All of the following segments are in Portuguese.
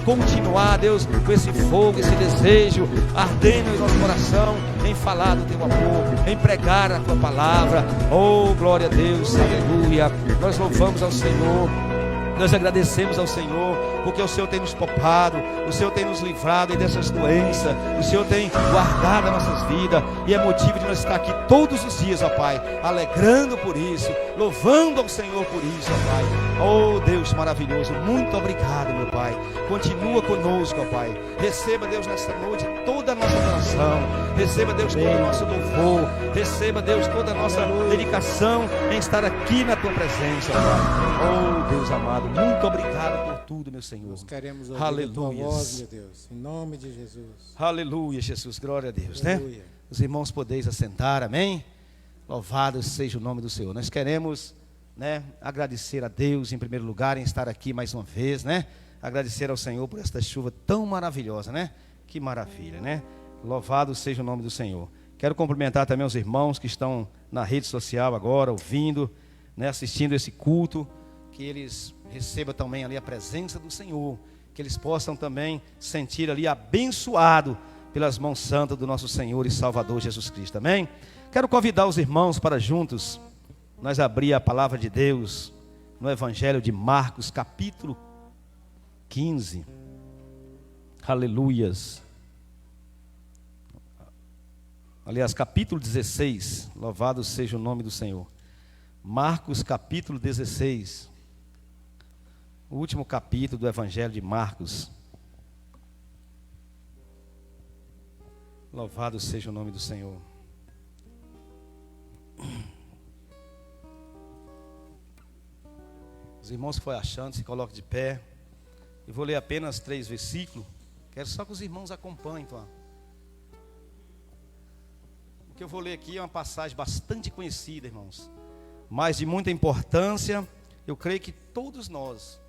continuar, Deus, com esse fogo, esse desejo ardendo em nosso coração, em falar do teu amor, em pregar a tua palavra. Oh, glória a Deus, aleluia. Nós louvamos ao Senhor, nós agradecemos ao Senhor, porque o Senhor tem nos poupado, o Senhor tem nos livrado dessas doenças, o Senhor tem guardado as nossas vidas, e é motivo de nós estar aqui todos os dias, ó Pai, alegrando por isso, louvando ao Senhor por isso, ó Pai. Oh Deus maravilhoso, muito obrigado, meu Pai. Continua conosco, ó Pai. Receba, Deus, nesta noite toda a nossa oração, receba, Deus, todo o nosso louvor, receba, Deus, toda a nossa dedicação em estar aqui na tua presença, ó Pai. Oh Deus amado, muito obrigado por tudo, meu Senhor. Nós queremos ouvir a tua voz, meu Deus, em nome de Jesus. Aleluia, Jesus, glória a Deus, Aleluia. né? Os irmãos podeis assentar, amém? Louvado seja o nome do Senhor. Nós queremos, né, agradecer a Deus em primeiro lugar em estar aqui mais uma vez, né? Agradecer ao Senhor por esta chuva tão maravilhosa, né? Que maravilha, né? Louvado seja o nome do Senhor. Quero cumprimentar também os irmãos que estão na rede social agora, ouvindo, né, assistindo esse culto, que eles recebam também ali a presença do Senhor, que eles possam também sentir ali abençoado pelas mãos santas do nosso Senhor e Salvador Jesus Cristo, amém? Quero convidar os irmãos para juntos nós abrir a palavra de Deus no Evangelho de Marcos, capítulo 15, aleluias, aliás, capítulo 16, louvado seja o nome do Senhor. Marcos, capítulo 16, o último capítulo do Evangelho de Marcos. Louvado seja o nome do Senhor. Os irmãos que foram achando, se coloquem de pé. Eu vou ler apenas 3 versículos. Quero só que os irmãos acompanhem, então. O que eu vou ler aqui é uma passagem bastante conhecida, irmãos, mas de muita importância. Eu creio que todos nós,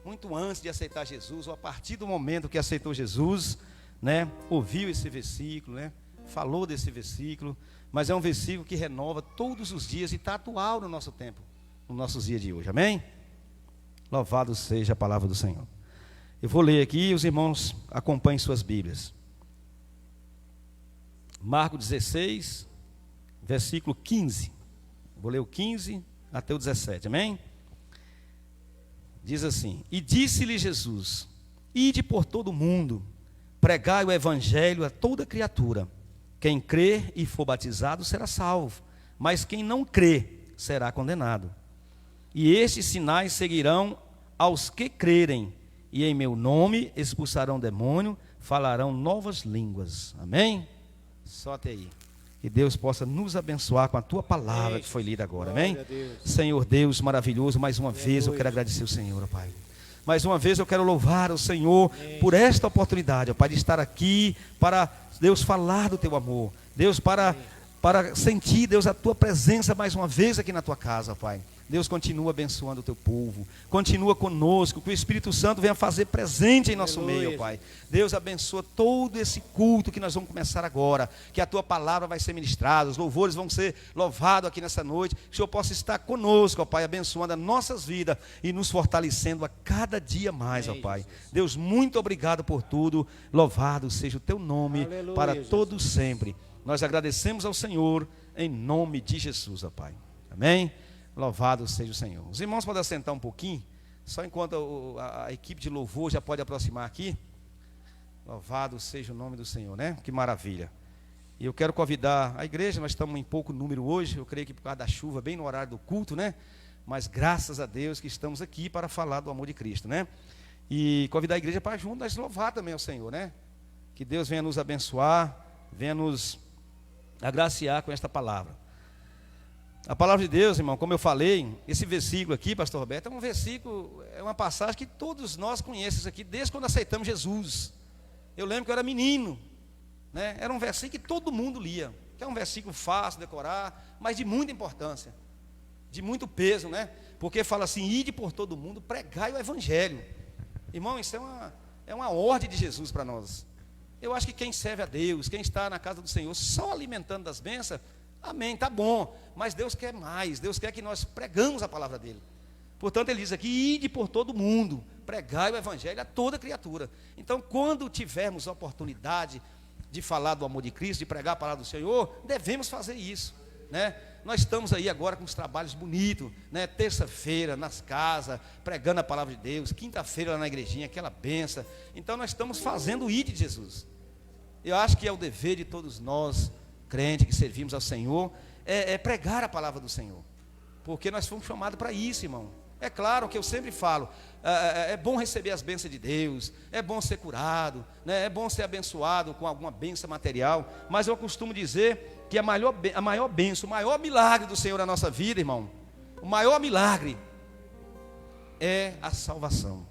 muito antes de aceitar Jesus, ou a partir do momento que aceitou Jesus, né, ouviu esse versículo, né, falou desse versículo, mas é um versículo que renova todos os dias e está atual no nosso tempo, nos nossos dias de hoje, amém? Louvado seja a palavra do Senhor. Eu vou ler aqui e os irmãos acompanhem suas Bíblias. Marcos 16, versículo 15. Vou ler o 15 até o 17, amém? Diz assim: E disse-lhe Jesus: Ide por todo o mundo, pregai o evangelho a toda criatura. Quem crer e for batizado será salvo, mas quem não crer será condenado. E estes sinais seguirão aos que crerem, e em meu nome expulsarão demônio, falarão novas línguas. Amém? Só até aí. Que Deus possa nos abençoar com a tua palavra que foi lida agora, amém? Senhor Deus maravilhoso, mais uma vez eu quero agradecer o Senhor, ó Pai. Mais uma vez eu quero louvar o Senhor por esta oportunidade, ó Pai, de estar aqui para, Deus, falar do teu amor. Deus, para sentir, Deus, a tua presença mais uma vez aqui na tua casa, ó Pai. Deus, continua abençoando o teu povo, continua conosco, que o Espírito Santo venha fazer presente em nosso meio, ó Pai. Deus, abençoa todo esse culto que nós vamos começar agora, que a tua palavra vai ser ministrada, os louvores vão ser louvados aqui nessa noite, que o Senhor possa estar conosco, ó Pai, abençoando as nossas vidas e nos fortalecendo a cada dia mais, ó Pai. Deus, muito obrigado por tudo, louvado seja o teu nome, aleluia, para todos sempre. Nós agradecemos ao Senhor em nome de Jesus, ó Pai. Amém? Louvado seja o Senhor. Os irmãos podem assentar um pouquinho, só enquanto a equipe de louvor já pode aproximar aqui. Louvado seja o nome do Senhor, né? Que maravilha. E eu quero convidar a igreja, nós estamos em pouco número hoje, eu creio que por causa da chuva, bem no horário do culto, né? Mas graças a Deus que estamos aqui para falar do amor de Cristo, né? E convidar a igreja para junto nós louvar também ao Senhor, né? Que Deus venha nos abençoar, venha nos agraciar com esta palavra. A palavra de Deus, irmão, como eu falei, esse versículo aqui, pastor Roberto, é um versículo, é uma passagem que todos nós conhecemos aqui, desde quando aceitamos Jesus. Eu lembro que eu era menino, né? Era um versículo que todo mundo lia, que é um versículo fácil de decorar, mas de muita importância, de muito peso, né? Porque fala assim: ide por todo mundo, pregai o evangelho. Irmão, isso é uma ordem de Jesus para nós. Eu acho que quem serve a Deus, quem está na casa do Senhor, só alimentando das bênçãos, amém, tá bom, mas Deus quer mais, Deus quer que nós pregamos a palavra dele, Portanto, ele diz aqui: ide por todo mundo, pregai o evangelho a toda criatura. Então, quando tivermos a oportunidade de falar do amor de Cristo, de pregar a palavra do Senhor, devemos fazer isso, né? Nós estamos aí agora com os trabalhos bonitos, né? Terça-feira nas casas, pregando a palavra de Deus, quinta-feira lá na igrejinha, aquela benção. Então nós estamos fazendo o ID de Jesus. Eu acho que é o dever de todos nós, crentes que servimos ao Senhor, é pregar a palavra do Senhor, porque nós fomos chamados para isso, irmão. É claro que eu sempre falo, é bom receber as bênçãos de Deus, é bom ser curado, né? É bom ser abençoado com alguma bênção material, mas eu costumo dizer que a maior bênção, o maior milagre do Senhor na nossa vida, irmão, o maior milagre é a salvação.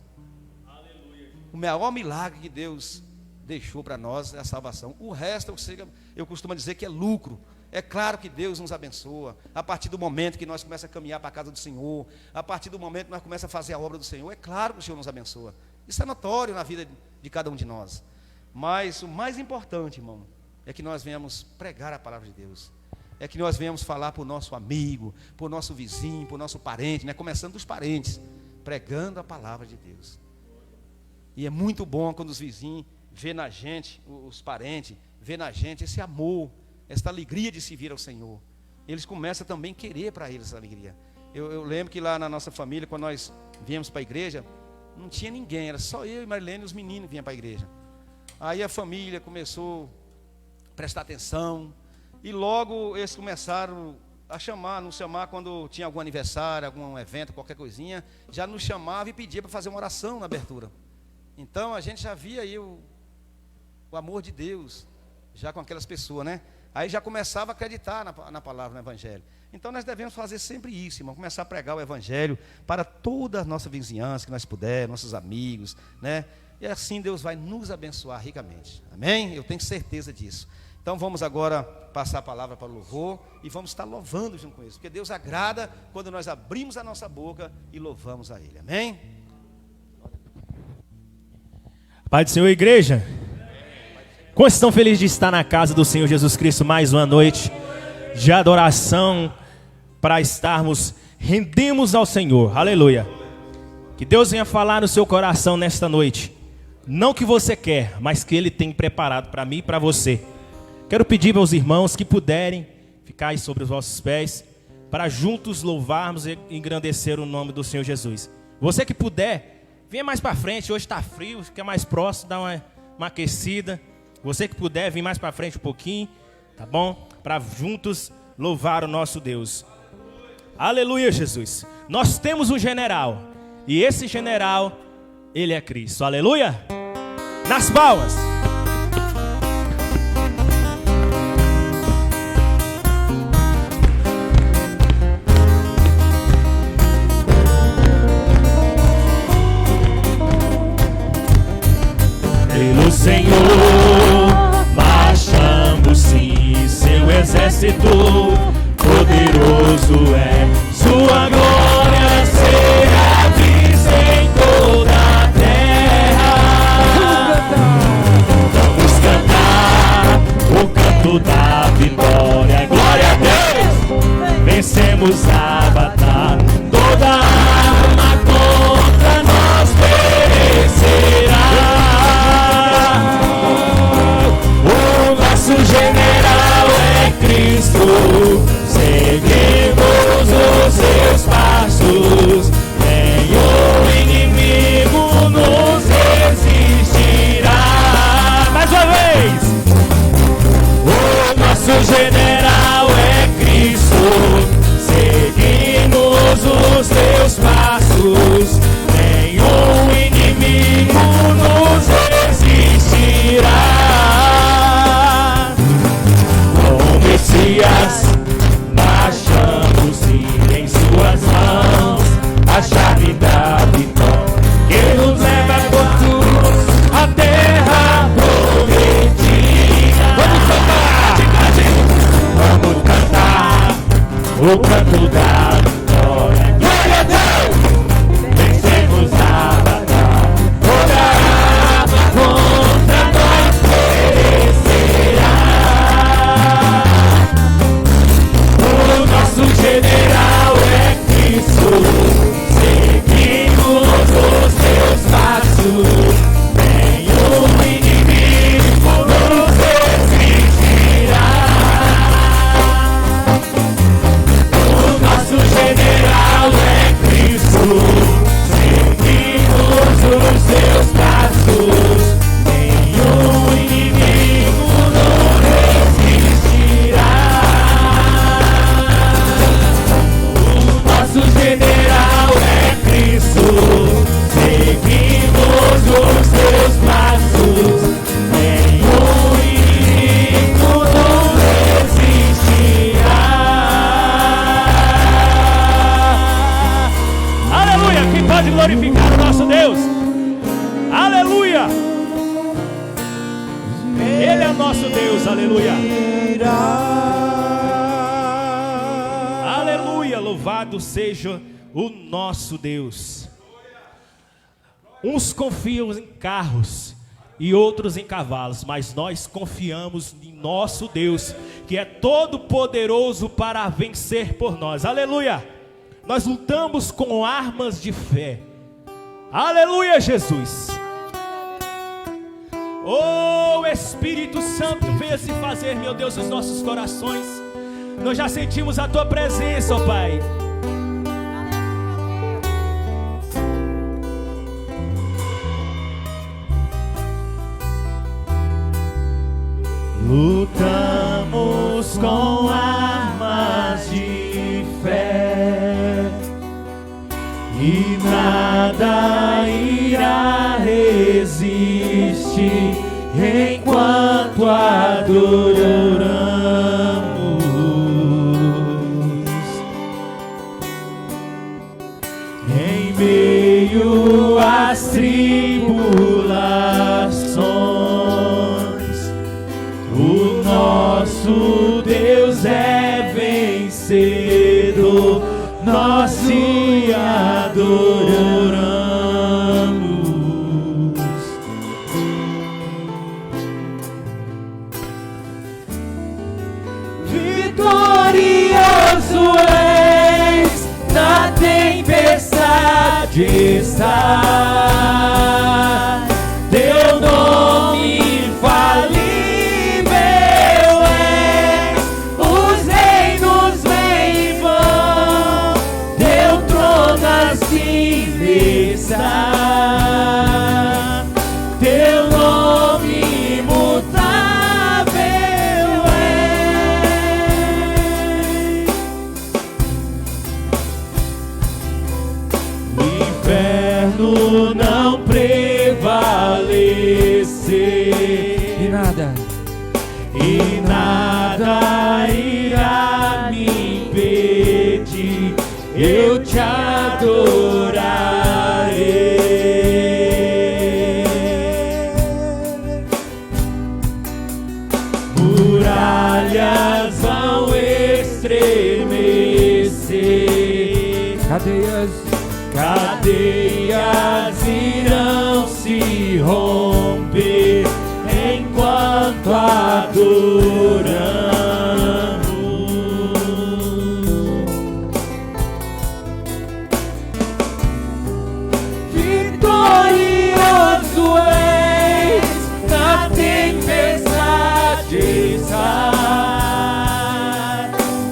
O maior milagre que Deus deixou para nós é a salvação. O resto, eu costumo dizer que é lucro. É claro que Deus nos abençoa, a partir do momento que nós começamos a caminhar para a casa do Senhor, a partir do momento que nós começamos a fazer a obra do Senhor, é claro que o Senhor nos abençoa. Isso é notório na vida de cada um de nós. Mas o mais importante, irmão, é que nós venhamos pregar a palavra de Deus. É que nós venhamos falar para o nosso amigo, para o nosso vizinho, para o nosso parente, né? Começando dos parentes, pregando a palavra de Deus. E é muito bom quando os vizinhos vê na gente, os parentes, vê na gente esse amor, esta alegria de se vir ao Senhor. Eles começam também a querer para eles essa alegria. Eu lembro que lá na nossa família, quando nós viemos para a igreja, não tinha ninguém, era só eu e Marilene e os meninos que vinham para a igreja. Aí a família começou a prestar atenção, e logo eles começaram a nos chamar quando tinha algum aniversário, algum evento, qualquer coisinha, já nos chamava e pedia para fazer uma oração na abertura. Então a gente já via aí o amor de Deus, já com aquelas pessoas, né? Aí já começava a acreditar na palavra, no evangelho. Então nós devemos fazer sempre isso, irmão, começar a pregar o evangelho para toda a nossa vizinhança, que nós pudermos, nossos amigos, né? E assim Deus vai nos abençoar ricamente, amém? Eu tenho certeza disso. Então vamos agora passar a palavra para o louvor e vamos estar louvando junto com isso, porque Deus agrada quando nós abrimos a nossa boca e louvamos a Ele, amém? Pai do Senhor, igreja, quantos estão felizes de estar na casa do Senhor Jesus Cristo mais uma noite de adoração para estarmos rendemos ao Senhor, aleluia. Que Deus venha falar no seu coração nesta noite, não o que você quer, mas que Ele tem preparado para mim e para você. Quero pedir aos irmãos que puderem ficar aí sobre os vossos pés, para juntos louvarmos e engrandecer o nome do Senhor Jesus. Você que puder, venha mais para frente, hoje está frio, fica mais próximo, dá uma aquecida. Você que puder, vir mais para frente um pouquinho, tá bom? Para juntos louvar o nosso Deus. Aleluia, Jesus. Nós temos um general, e esse general, Ele é Cristo. Aleluia. Nas palmas. Pelo Senhor, marchamos sim, seu exército poderoso é. Sua glória será vista em toda a terra. Vamos cantar o canto da vitória. Glória a Deus! Vencemos a batalha. Toda arma contra nós perecerá. O nosso general é Cristo, seguimos os seus passos, nenhum inimigo nos resistirá. Mais uma vez! O nosso general é Cristo, seguimos os seus passos, nenhum inimigo nos resistirá. Messias, marchamos e em suas mãos a chave da vitória, que nos leva por todos a terra prometida. Vamos cantar o canto da vitória. Glória a Deus! Vencemos a batalha, toda arma contra nós perecerá. O nosso general é Cristo, nosso Deus, aleluia. Aleluia, louvado seja o nosso Deus. Uns confiam em carros e outros em cavalos, mas nós confiamos em nosso Deus, que é todo poderoso para vencer por nós, aleluia. Nós lutamos com armas de fé, aleluia, Jesus. Oh, Espírito Santo, venha se fazer, meu Deus, nos nossos corações. Nós já sentimos a tua presença, ó Pai. Lutamos com armas de fé e nada irá resistir enquanto adoramos. Em meio às tribulações, o nosso Deus é vencedor, nós te adoramos. Vitorioso és, na tempestade está, teu nome infalível é, os reinos vêm e vão, teu trono assim está, teu nome imutável é. O inferno não prevalecer e nada irá me impedir, eu te adorarei. Muralhas vão estremecer, cadeias irão se romper enquanto adoramos. Vitorioso és, na tempestade está,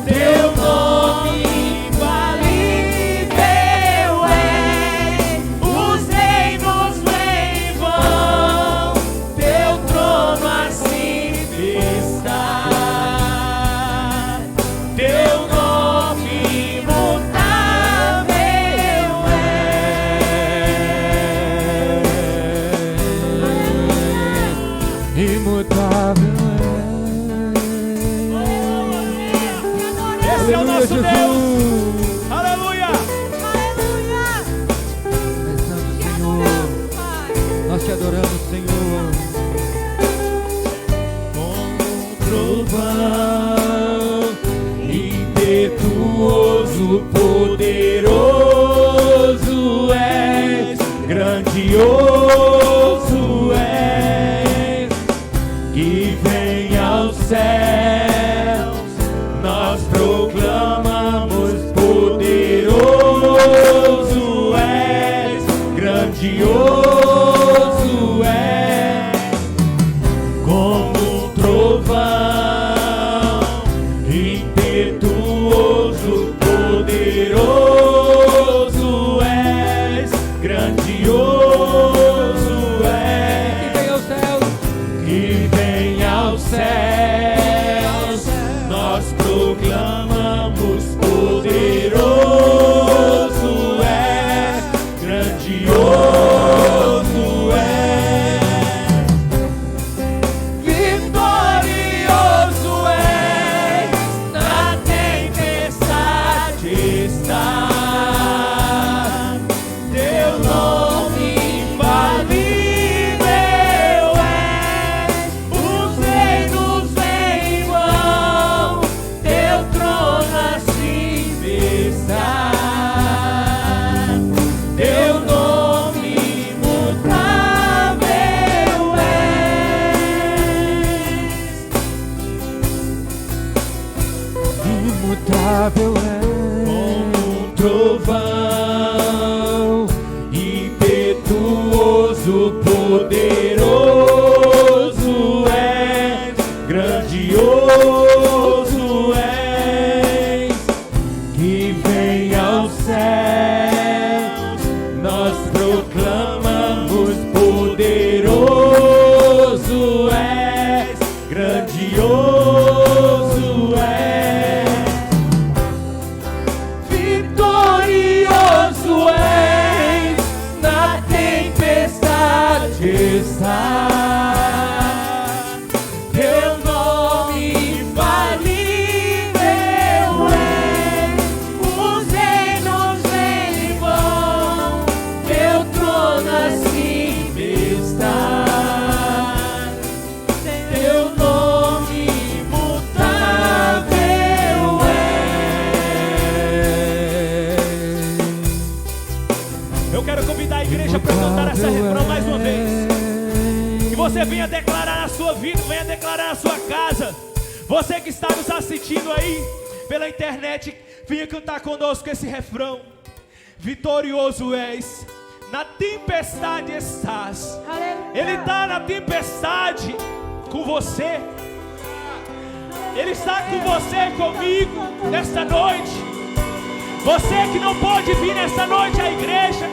teu nome infalível é, os reinos vêm e vão, teu trono assim está, teu nome imutável é, imutável é. Esse é o nosso Deus, aleluia. Senhor, nós te adoramos, Senhor. Com trovão impetuoso, poderoso és, grandioso és, que vem aos céus, nós proclamamos, poderoso és, grandioso és, como um trovão impetuoso, poderoso és, grandioso és, que vem aos Imutável é como um trovão, impetuoso, poderoso és, grandioso és, que vem aos céus, nós proclamamos, poderoso és, grandioso és, vitorioso és, na tempestade estás, teu nome infalível é, os reinos vêm e vão, teu trono acima está, teu nome imutável é. Eu quero convidar a igreja para cantar essa refrão mais uma vez. Que você venha declarar na sua vida, venha declarar na sua casa. Você que está nos assistindo aí pela internet, venha cantar conosco esse refrão. Vitorioso és, na tempestade estás. Ele está na tempestade com você. Ele está com você e comigo nesta noite. Você que não pode vir nesta noite à igreja,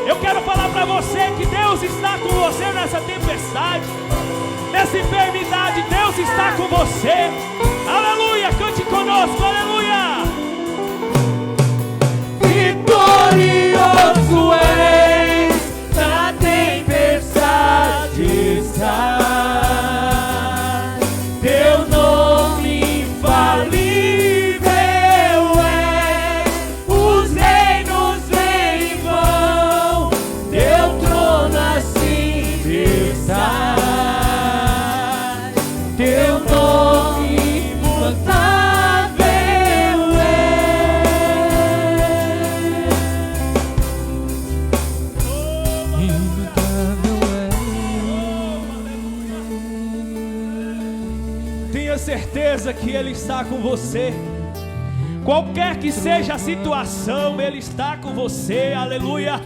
eu quero falar para você que Deus está com você nessa tempestade, nessa enfermidade. Deus está com você. Aleluia, cante conosco, aleluia. Vitorioso és, na tempestade estás, teu nome infalível é, os reinos vêm e vão, teu trono acima está, teu nome imutável é. imutável é. Tenha certeza que Ele está com você. Qualquer que seja a situação, Ele está com você, aleluia.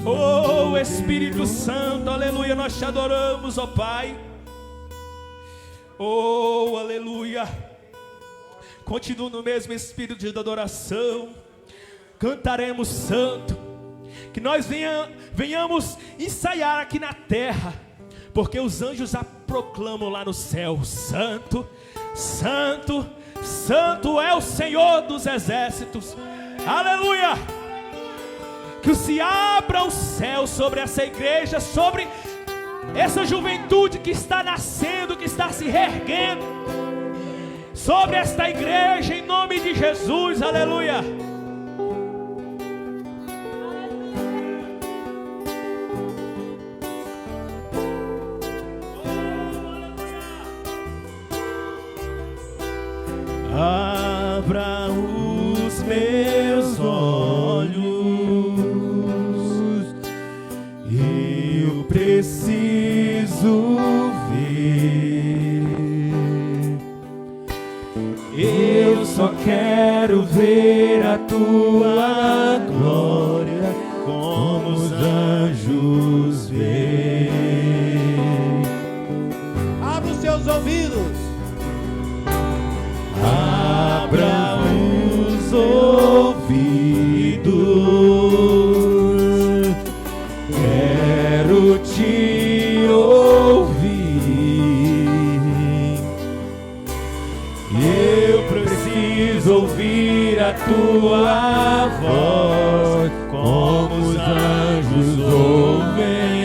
Oh Espírito Santo, aleluia, nós te adoramos, ó Pai. Oh, aleluia. Continua no mesmo espírito de adoração. Cantaremos santo. Que nós venhamos ensaiar aqui na terra, porque os anjos a proclamam lá no céu. Santo, santo, santo é o Senhor dos exércitos. Aleluia. Que se abra o céu sobre essa igreja, sobre essa juventude que está nascendo, que está se reerguendo, sobre esta igreja, em nome de Jesus, aleluia. Abra os meus olhos, eu preciso ver. Eu só quero ver a tua glória como os anjos veem. Abra os seus ouvidos. Abra os ouvidos, quero te ouvir. Eu preciso ouvir a tua voz, como os anjos ouvem.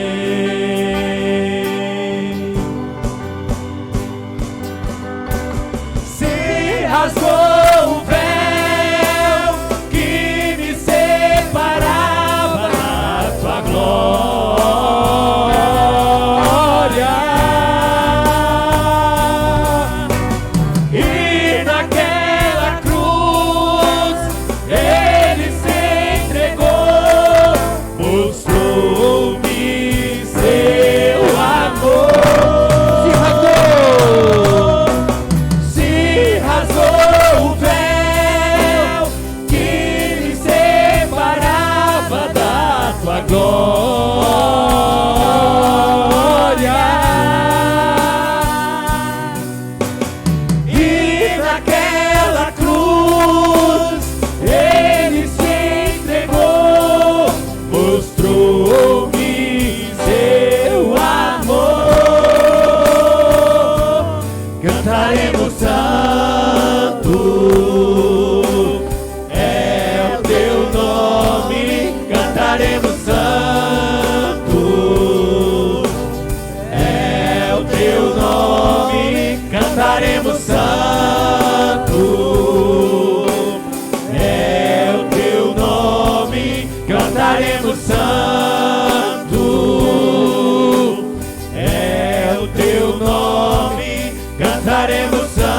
Rasgou o véu que me separava da tua glória, e naquela cruz Ele se entregou, mostrou-me seu amor. Se rasgou cantaremos santo. É o teu nome, cantaremos santo. É o teu nome, cantaremos santo. É o teu nome, cantaremos santo. É o teu nome, cantaremos santo.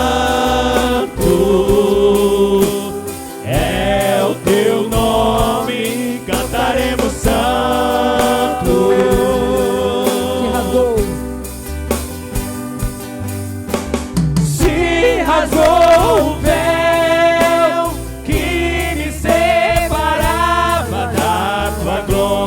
É o teu nome, cantaremos santo. Se rasgou o véu que me separava da tua glória,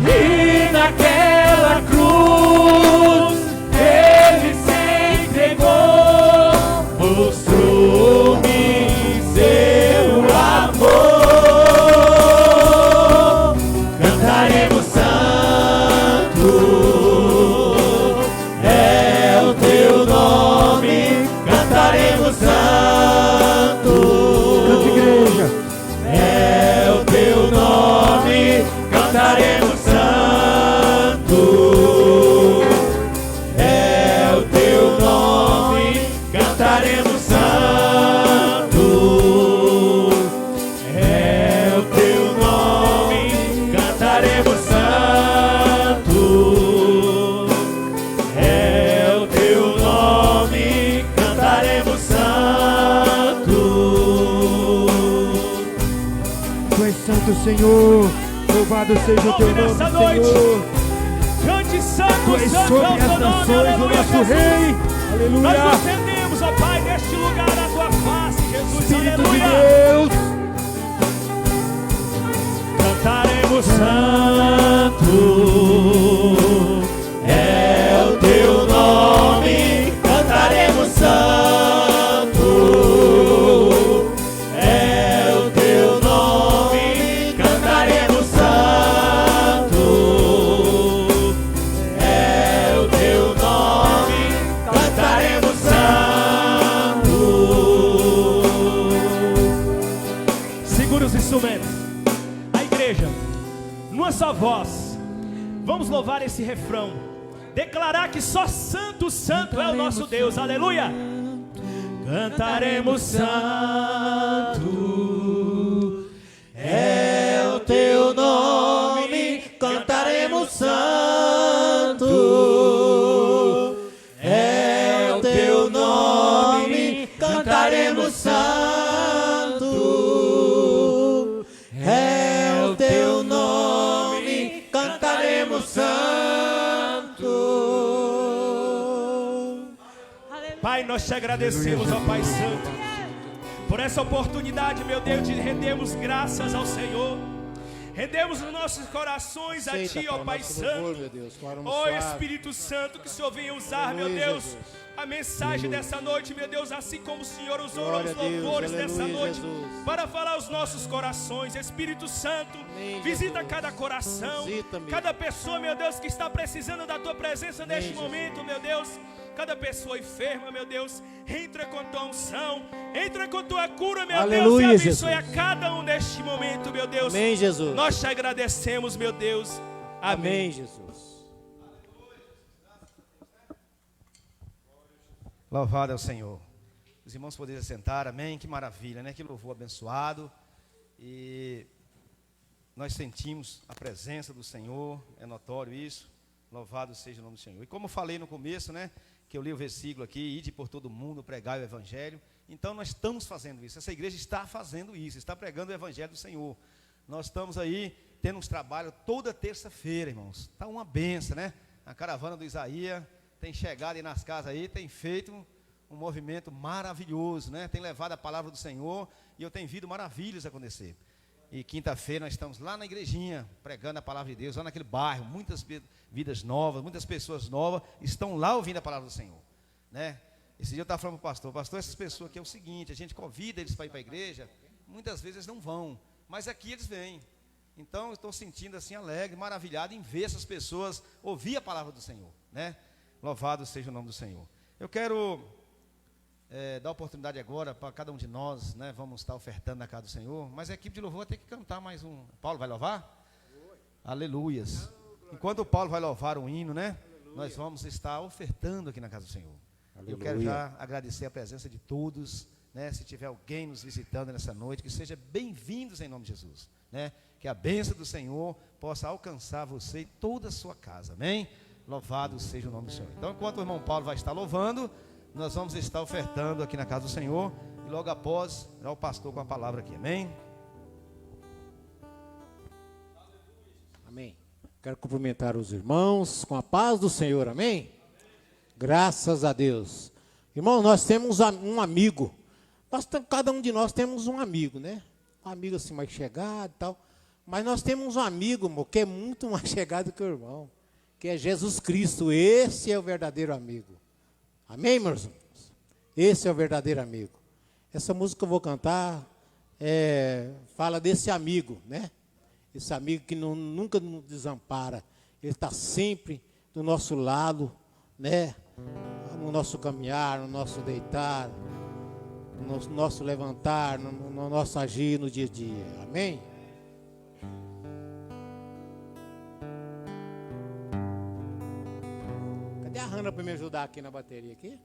e naquela cruz ele se entregou, mostrou-me seu amor. Cantaremos santo, é o teu nome, cantaremos santo. Cante, igreja. É o teu nome, cantaremos santo. É o teu nome, cantaremos santo. É o teu nome, cantaremos santo. É o teu nome, cantaremos santo. Tu és santo, Senhor. Louvado seja o teu nome, Nessa noite, Senhor. cante santo, Tu és santo sobre é o as teu nome, nações, o aleluia, nosso Jesus. Rei. Nós Aleluia. nos rendemos, ó Pai, neste lugar, a tua face, Jesus, Espírito de aleluia. Deus. Cantaremos santo, é o teu nome, cantaremos santo, é o teu nome, cantaremos santo, é o teu nome, cantaremos santo. Segura os instrumentos. A igreja, numa só voz, vamos louvar esse refrão, declarar que só santo, santo é o nosso Deus, aleluia. Cantaremos santo, é o teu nome, cantaremos santo, é o teu nome, cantaremos santo, é o teu nome, cantaremos santo. Pai, nós te agradecemos, ó Pai Santo, por essa oportunidade, meu Deus, de rendermos graças ao Senhor. Rendemos os nossos corações a Ti, ó Pai Santo. Ó Espírito Santo, que o Senhor venha usar, meu Deus, a mensagem dessa noite, meu Deus, assim como o Senhor usou os louvores dessa noite, para falar aos nossos corações. Espírito Santo, visita cada coração, cada pessoa, meu Deus, que está precisando da Tua presença neste momento, meu Deus. Cada pessoa enferma, meu Deus, entra com Tua unção, entra com Tua cura, meu Aleluia, Deus, e abençoe Jesus. a cada um neste momento, meu Deus. Amém, Jesus. Nós te agradecemos, meu Deus. Amém. Amém, Jesus. Louvado é o Senhor. Os irmãos poderiam sentar, amém? Que maravilha, né? Que louvor abençoado. E nós sentimos a presença do Senhor, é notório isso. Louvado seja o nome do Senhor. E como eu falei no começo, né? Que eu li o versículo aqui, ide por todo mundo, pregai o Evangelho. Então nós estamos fazendo isso, essa igreja está fazendo isso, está pregando o Evangelho do Senhor. Nós estamos aí tendo uns trabalhos toda terça-feira, irmãos. Está uma benção, né? A caravana do Isaías tem chegado aí nas casas aí, tem feito um movimento maravilhoso, né? Tem levado a palavra do Senhor e eu tenho visto maravilhas acontecer. E quinta-feira nós estamos lá na igrejinha, pregando a palavra de Deus, lá naquele bairro, muitas vidas novas, muitas pessoas novas estão lá ouvindo a palavra do Senhor, né? Esse dia eu estava falando para o pastor, essas pessoas aqui é o seguinte, a gente convida eles para ir para a igreja, muitas vezes eles não vão, mas aqui eles vêm, Então, eu estou sentindo assim alegre, maravilhado em ver essas pessoas ouvir a palavra do Senhor, né? Louvado seja o nome do Senhor. Eu quero dar oportunidade agora para cada um de nós, né? Vamos estar ofertando na casa do Senhor, mas a equipe de louvor vai ter que cantar mais um. Paulo vai louvar? Aleluias. Enquanto o Paulo vai louvar um hino, né? Aleluia. Nós vamos estar ofertando aqui na casa do Senhor. Aleluia. Eu quero já agradecer a presença de todos, né? Se tiver alguém nos visitando nessa noite, que seja bem-vindos em nome de Jesus, né? Que a bênção do Senhor possa alcançar você e toda a sua casa, amém? Louvado seja o nome do Senhor. Então, enquanto o irmão Paulo vai estar louvando, nós vamos estar ofertando aqui na casa do Senhor, e logo após, já o pastor com a palavra aqui, amém? Amém. Quero cumprimentar os irmãos com a paz do Senhor, amém? Graças a Deus. Irmão, nós temos um amigo. Cada um de nós temos um amigo, né? Um amigo assim mais chegado e tal. Mas nós temos um amigo, irmão, que é muito mais chegado que o irmão, que é Jesus Cristo. Esse é o verdadeiro amigo. Amém, meus irmãos? Esse é o verdadeiro amigo. Essa música que eu vou cantar fala desse amigo, né? Esse amigo que nunca nos desampara. Ele está sempre do nosso lado, né? No nosso caminhar, no nosso deitar, no nosso levantar, no nosso agir no dia a dia. Amém? Cadê a Hanna para me ajudar aqui na bateria aqui?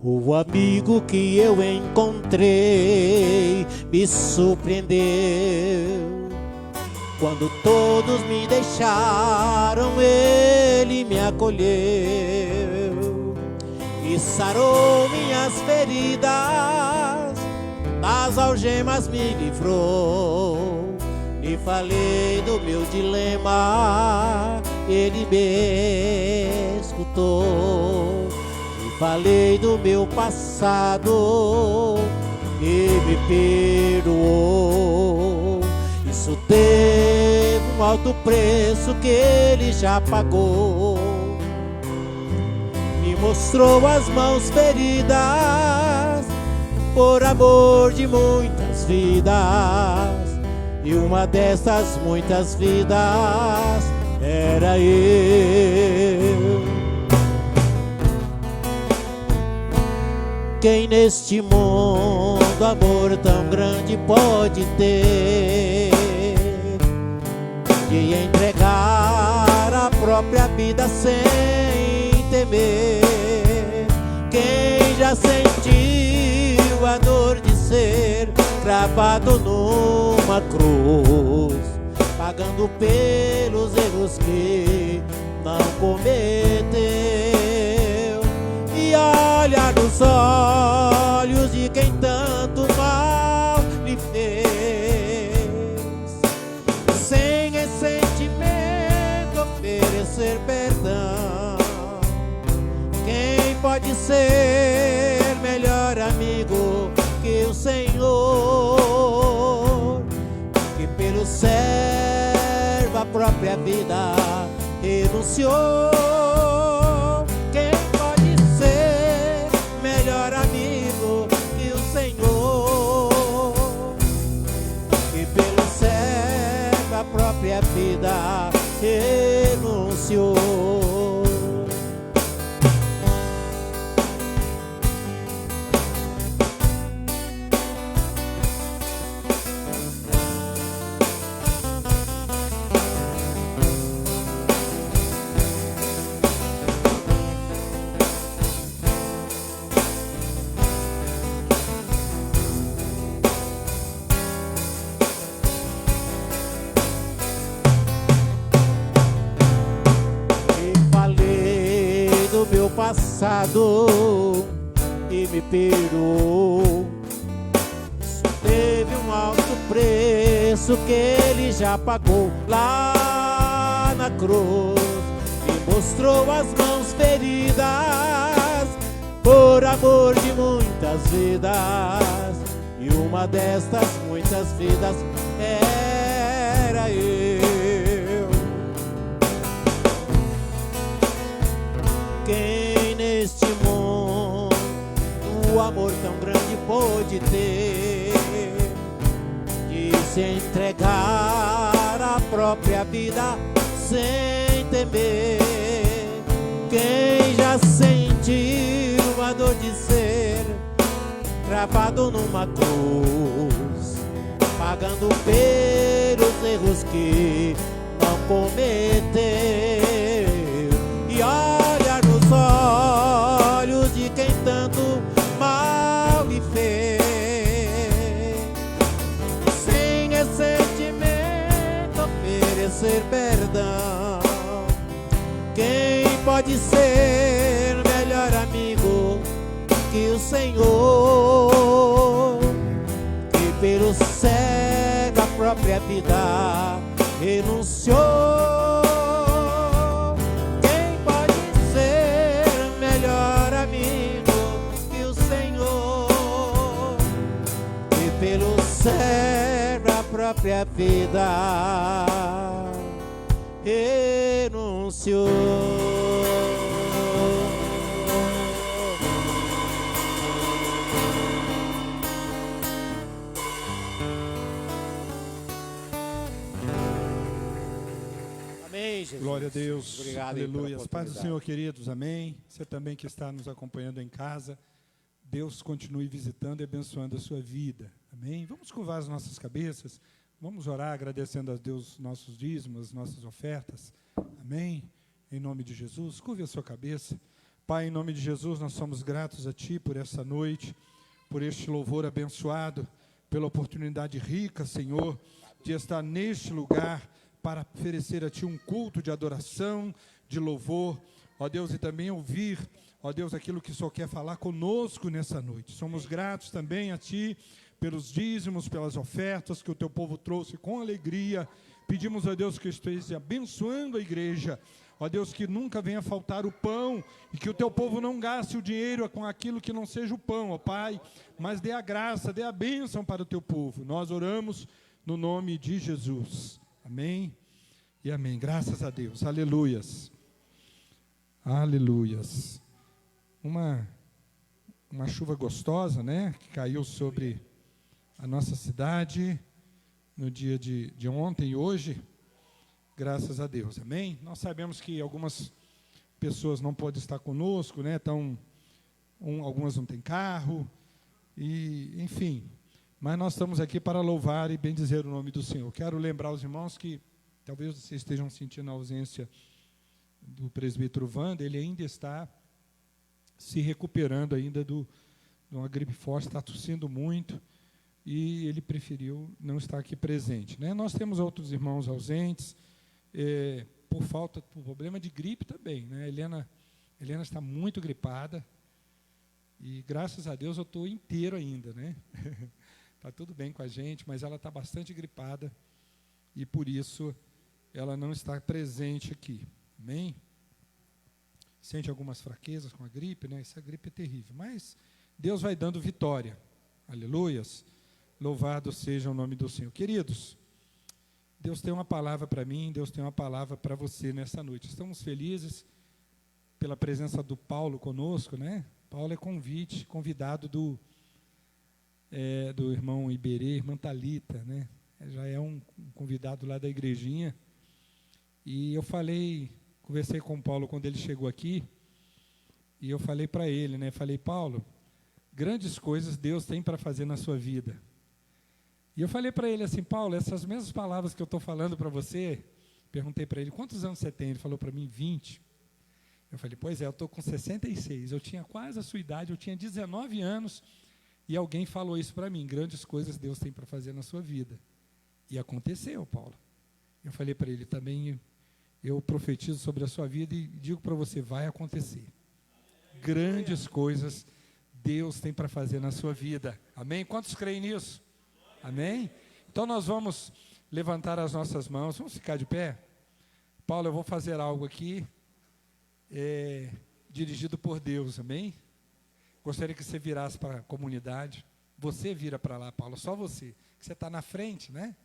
O amigo que eu encontrei me surpreendeu. Quando todos me deixaram, ele me acolheu e sarou minhas feridas, das algemas me livrou. Lhe falei do meu dilema, ele me escutou. Falei do meu passado e me perdoou. Isso teve um alto preço que ele já pagou. Me mostrou as mãos feridas por amor de muitas vidas. E uma dessas muitas vidas era eu. Quem neste mundo amor tão grande pode ter, de entregar a própria vida sem temer? Quem já sentiu a dor de ser cravado numa cruz, pagando pelos erros que não cometeu? E olha nos olhos de quem tanto mal lhe fez, sem ressentimento oferecer perdão. Quem pode ser melhor amigo que o Senhor, que pelo servo a própria vida renunciou? Melhor amigo que o Senhor, que pelo servo a própria vida renunciou. Passado e me perdoou. Isso teve um alto preço que ele já pagou lá na cruz. Me mostrou as mãos feridas por amor de muitas vidas, e uma destas muitas vidas era eu. amor tão grande pôde ter, de se entregar a própria vida sem temer. Quem já sentiu a dor de ser cravado numa cruz, pagando pelos erros que não cometeu, e olhar nos olhos de quem tanto mal lhe fez, sem ressentimento oferecer perdão. Quem pode ser melhor amigo que o Senhor, que pelo cego a própria vida renunciou? Quem pode ser melhor amigo que o Senhor, que pelo cego a própria vida renunciou? Amém, Jesus. Glória a Deus. Obrigado. Aleluia. Paz do Senhor, queridos. Amém. Você também que está nos acompanhando em casa, Deus continue visitando e abençoando a sua vida. Amém. Vamos curvar as nossas cabeças. Vamos orar agradecendo a Deus nossos dízimos, nossas ofertas. Amém. Em nome de Jesus, curve a sua cabeça. Pai, em nome de Jesus, nós somos gratos a Ti por essa noite, por este louvor abençoado, pela oportunidade rica, Senhor, de estar neste lugar para oferecer a Ti um culto de adoração, de louvor, ó Deus, e também ouvir, ó Deus, aquilo que o Senhor quer falar conosco nessa noite. Somos gratos também a Ti pelos dízimos, pelas ofertas que o Teu povo trouxe com alegria. Pedimos a Deus que esteja abençoando a igreja, ó Deus, que nunca venha faltar o pão, e que o Teu povo não gaste o dinheiro com aquilo que não seja o pão, ó Pai, mas dê a graça, dê a bênção para o Teu povo. Nós oramos no nome de Jesus. Amém e amém. Graças a Deus. Aleluias. Aleluias. Uma chuva gostosa, né, que caiu sobre a nossa cidade no dia de ontem e hoje. Graças a Deus. Amém? Nós sabemos que algumas pessoas não podem estar conosco, né? Algumas não têm carro, e enfim. Mas nós estamos aqui para louvar e bendizer o nome do Senhor. Quero lembrar os irmãos que talvez vocês estejam sentindo a ausência do presbítero Wander. Ele ainda está se recuperando ainda de uma gripe forte, está tossindo muito, e ele preferiu não estar aqui presente, né? Nós temos outros irmãos ausentes, por problema de gripe também, né? Helena está muito gripada, e graças a Deus eu estou inteiro ainda, né? Está tudo bem com a gente, mas ela está bastante gripada, e por isso ela não está presente aqui. Amém? Sente algumas fraquezas com a gripe, né? Essa gripe é terrível, mas Deus vai dando vitória. Aleluias. Louvado seja o nome do Senhor. Queridos, Deus tem uma palavra para mim, Deus tem uma palavra para você nessa noite. Estamos felizes pela presença do Paulo conosco, né? Paulo é convidado do irmão Iberê, irmã Thalita, né? Já é um convidado lá da igrejinha. E eu conversei com o Paulo quando ele chegou aqui, e eu falei para ele, né? Falei, Paulo, grandes coisas Deus tem para fazer na sua vida. E eu falei para ele assim, Paulo, essas mesmas palavras que eu estou falando para você, perguntei para ele, quantos anos você tem? Ele falou para mim, 20. Eu falei, pois é, eu estou com 66, eu tinha quase a sua idade, eu tinha 19 anos, e alguém falou isso para mim, grandes coisas Deus tem para fazer na sua vida. E aconteceu, Paulo. Eu falei para ele também, eu profetizo sobre a sua vida e digo para você, vai acontecer. Grandes coisas Deus tem para fazer na sua vida. Amém? Quantos creem nisso? Amém? Então nós vamos levantar as nossas mãos, vamos ficar de pé. Paulo, eu vou fazer algo aqui, dirigido por Deus, amém? Gostaria que você virasse para a comunidade. Você vira para lá, Paulo, só você, que você está na frente, né?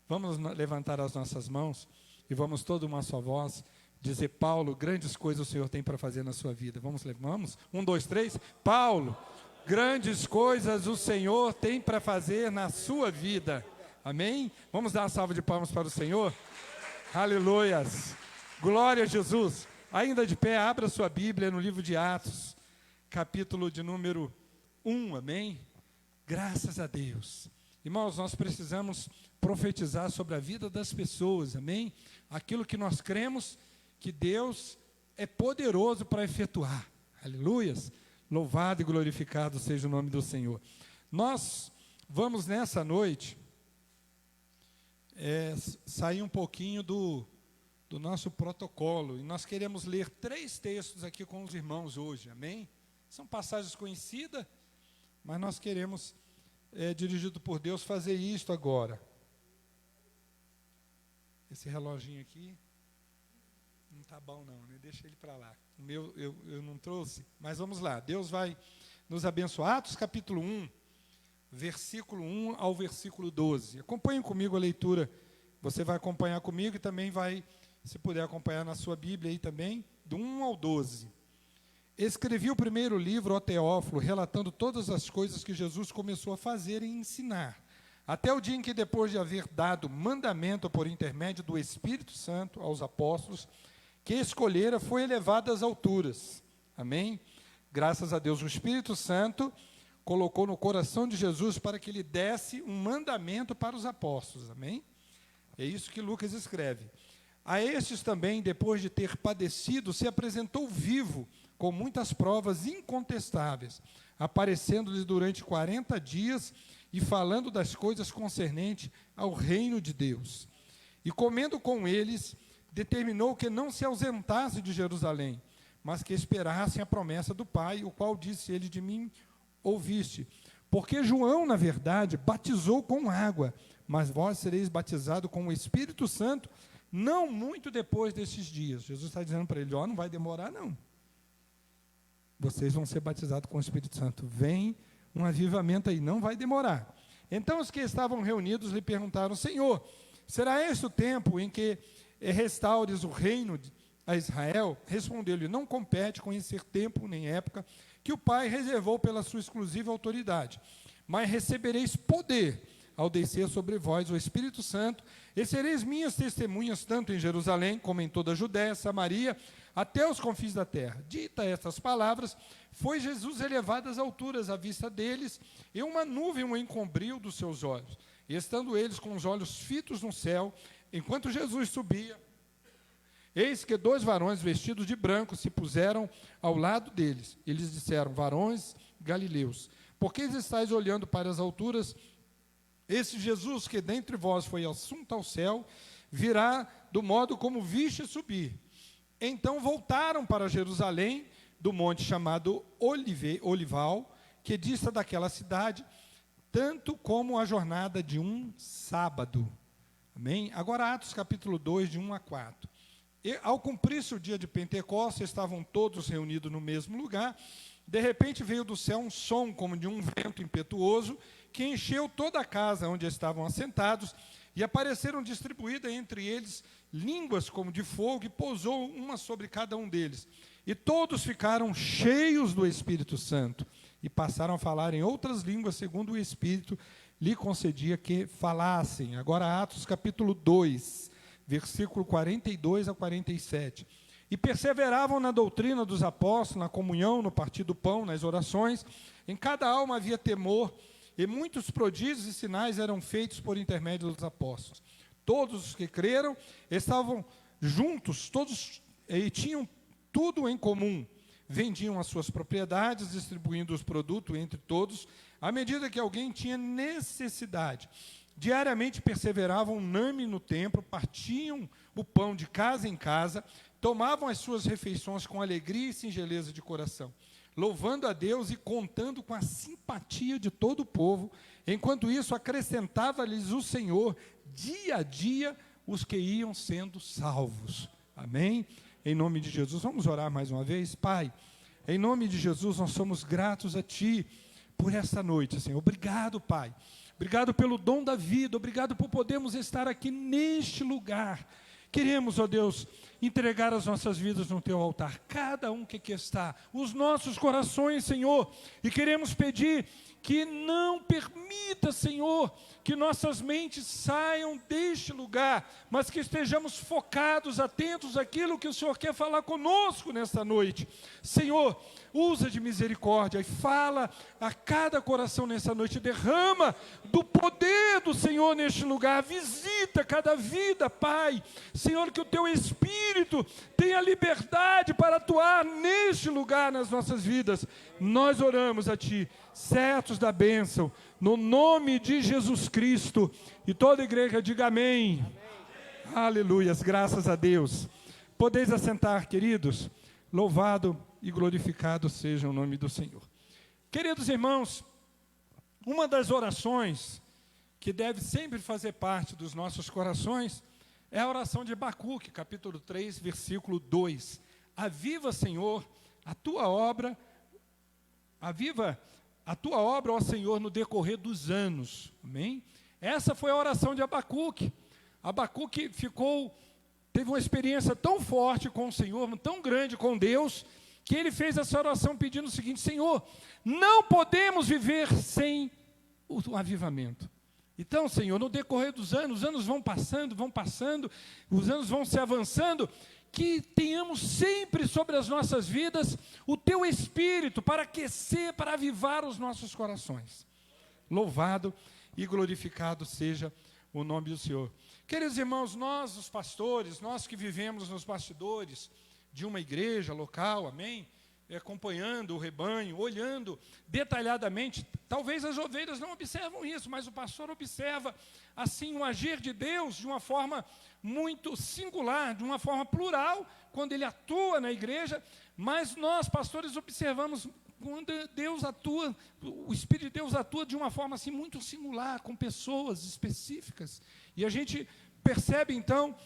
Vamos levantar as nossas mãos e vamos toda uma só voz dizer, Paulo, grandes coisas o Senhor tem para fazer na sua vida. Vamos? 1, 2, 3. Paulo, Grandes coisas o Senhor tem para fazer na sua vida. Amém? Vamos dar uma salva de palmas para o Senhor? Aleluias. Glória a Jesus. Ainda de pé, abra sua Bíblia no livro de Atos, capítulo de número 1. Amém? Graças a Deus. Irmãos, nós precisamos profetizar sobre a vida das pessoas. Amém? Aquilo que nós cremos que Deus é poderoso para efetuar. Aleluias. Louvado e glorificado seja o nome do Senhor. Nós vamos nessa noite sair um pouquinho do nosso protocolo. E nós queremos ler 3 textos aqui com os irmãos hoje. Amém? São passagens conhecidas, mas nós queremos, dirigido por Deus, fazer isto agora. Esse reloginho aqui não está bom não, né? Deixa ele para lá. O meu eu não trouxe, mas vamos lá. Deus vai nos abençoar. Atos capítulo 1, versículo 1 ao versículo 12. Acompanhem comigo a leitura. Você vai acompanhar comigo e também vai, se puder acompanhar na sua Bíblia aí também, do 1 ao 12. Escrevi o primeiro livro, ó Teófilo, relatando todas as coisas que Jesus começou a fazer e ensinar, até o dia em que, depois de haver dado mandamento por intermédio do Espírito Santo aos apóstolos, que escolhera, foi elevado às alturas. Amém? Graças a Deus, o Espírito Santo colocou no coração de Jesus para que ele desse um mandamento para os apóstolos. Amém? É isso que Lucas escreve. A estes também, depois de ter padecido, se apresentou vivo, com muitas provas incontestáveis, aparecendo-lhes durante 40 dias e falando das coisas concernentes ao reino de Deus. E comendo com eles, determinou que não se ausentasse de Jerusalém, mas que esperassem a promessa do Pai, o qual disse ele: de mim ouviste. Porque João, na verdade, batizou com água, mas vós sereis batizados com o Espírito Santo, não muito depois destes dias. Jesus está dizendo para ele: ó, não vai demorar não. Vocês vão ser batizados com o Espírito Santo. Vem um avivamento aí, não vai demorar. Então os que estavam reunidos lhe perguntaram: Senhor, será este o tempo em que restaures o reino a Israel? Respondeu-lhe: não compete conhecer tempo nem época que o Pai reservou pela sua exclusiva autoridade, mas recebereis poder ao descer sobre vós o Espírito Santo, e sereis minhas testemunhas tanto em Jerusalém como em toda a Judéia, Samaria, até os confins da terra. Dita estas palavras, foi Jesus elevado às alturas à vista deles, e uma nuvem o encobriu dos seus olhos. E estando eles com os olhos fitos no céu, enquanto Jesus subia, eis que 2 varões vestidos de branco se puseram ao lado deles. Eles disseram: varões galileus, por que estáis olhando para as alturas? Esse Jesus que dentre vós foi assunto ao céu, virá do modo como viste subir. Então voltaram para Jerusalém, do monte chamado Olival, que dista daquela cidade, tanto como a jornada de um sábado. Amém? Agora Atos capítulo 2, de 1 a 4. E, ao cumprir-se o dia de Pentecostes, estavam todos reunidos no mesmo lugar. De repente veio do céu um som como de um vento impetuoso, que encheu toda a casa onde estavam assentados, e apareceram distribuídas entre eles línguas como de fogo, e pousou uma sobre cada um deles. E todos ficaram cheios do Espírito Santo, e passaram a falar em outras línguas, segundo o Espírito lhe concedia que falassem. Agora Atos capítulo 2, versículo 42 a 47. E perseveravam na doutrina dos apóstolos, na comunhão, no partir do pão, nas orações. Em cada alma havia temor, e muitos prodígios e sinais eram feitos por intermédio dos apóstolos. Todos os que creram estavam juntos, todos e tinham tudo em comum. Vendiam as suas propriedades, distribuindo os produtos entre todos, à medida que alguém tinha necessidade. Diariamente perseveravam unânimes no templo, partiam o pão de casa em casa, tomavam as suas refeições com alegria e singeleza de coração, louvando a Deus e contando com a simpatia de todo o povo. Enquanto isso, acrescentava-lhes o Senhor, dia a dia, os que iam sendo salvos. Amém? Em nome de Jesus, vamos orar mais uma vez? Pai, em nome de Jesus, nós somos gratos a Ti por esta noite, Senhor. Obrigado, Pai. Obrigado pelo dom da vida, obrigado por podermos estar aqui neste lugar. Queremos, ó Deus, entregar as nossas vidas no teu altar, cada um que aqui está, os nossos corações, Senhor, e queremos pedir que não permita, Senhor, que nossas mentes saiam deste lugar, mas que estejamos focados, atentos àquilo que o Senhor quer falar conosco nesta noite. Senhor, usa de misericórdia e fala a cada coração nessa noite, derrama do poder do Senhor neste lugar, visita cada vida, Pai. Senhor, que o teu Espírito tenha liberdade para atuar neste lugar nas nossas vidas. Nós oramos a Ti, certos da bênção, no nome de Jesus Cristo, e toda a igreja diga amém. Amém. Aleluias, graças a Deus. Podeis assentar, queridos. Louvado e glorificado seja o nome do Senhor. Queridos irmãos, uma das orações que deve sempre fazer parte dos nossos corações é a oração de Abacuque, capítulo 3, versículo 2. Aviva, Senhor, a tua obra, aviva a tua obra, ó Senhor, no decorrer dos anos. Amém? Essa foi a oração de Abacuque. Abacuque teve uma experiência tão forte com o Senhor, tão grande com Deus, que ele fez essa oração pedindo o seguinte: Senhor, não podemos viver sem o avivamento. Então, Senhor, no decorrer dos anos, os anos vão passando, os anos vão se avançando, que tenhamos sempre sobre as nossas vidas o Teu Espírito para aquecer, para avivar os nossos corações. Louvado e glorificado seja o nome do Senhor. Queridos irmãos, nós, os pastores, nós que vivemos nos bastidores de uma igreja local, amém? Acompanhando o rebanho, olhando detalhadamente, talvez as ovelhas não observam isso, mas o pastor observa, assim, o agir de Deus de uma forma muito singular, de uma forma plural, quando Ele atua na igreja, mas nós, pastores, observamos quando Deus atua, o Espírito de Deus atua de uma forma assim muito singular, com pessoas específicas, e a gente percebe então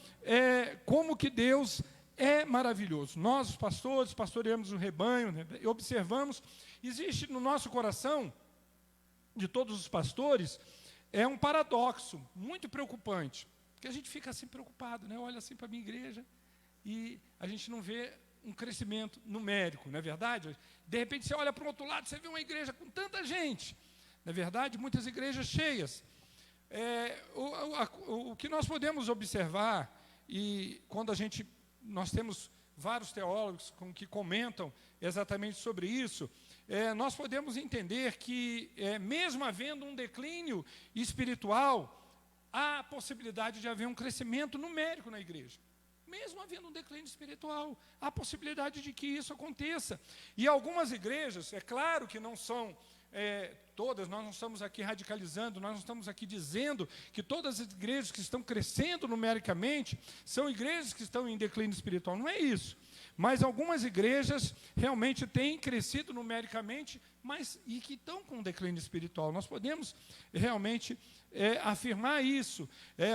como que Deus é maravilhoso. Nós, os pastores, pastoreamos o rebanho, né, e observamos, existe no nosso coração, de todos os pastores, um paradoxo muito preocupante, porque a gente fica assim preocupado, né? Olha assim para a minha igreja e a gente não vê um crescimento numérico, não é verdade? De repente você olha para o outro lado, você vê uma igreja com tanta gente, não é verdade? Muitas igrejas cheias. O que nós podemos observar, e quando nós temos vários teólogos que comentam exatamente sobre isso, nós podemos entender que, mesmo havendo um declínio espiritual, há a possibilidade de haver um crescimento numérico na igreja. Mesmo havendo um declínio espiritual, há a possibilidade de que isso aconteça. E algumas igrejas, é claro que não são todas, nós não estamos aqui radicalizando, nós não estamos aqui dizendo que todas as igrejas que estão crescendo numericamente são igrejas que estão em declínio espiritual, não é isso. Mas algumas igrejas realmente têm crescido numericamente, e que estão com declínio espiritual. Nós podemos realmente afirmar isso.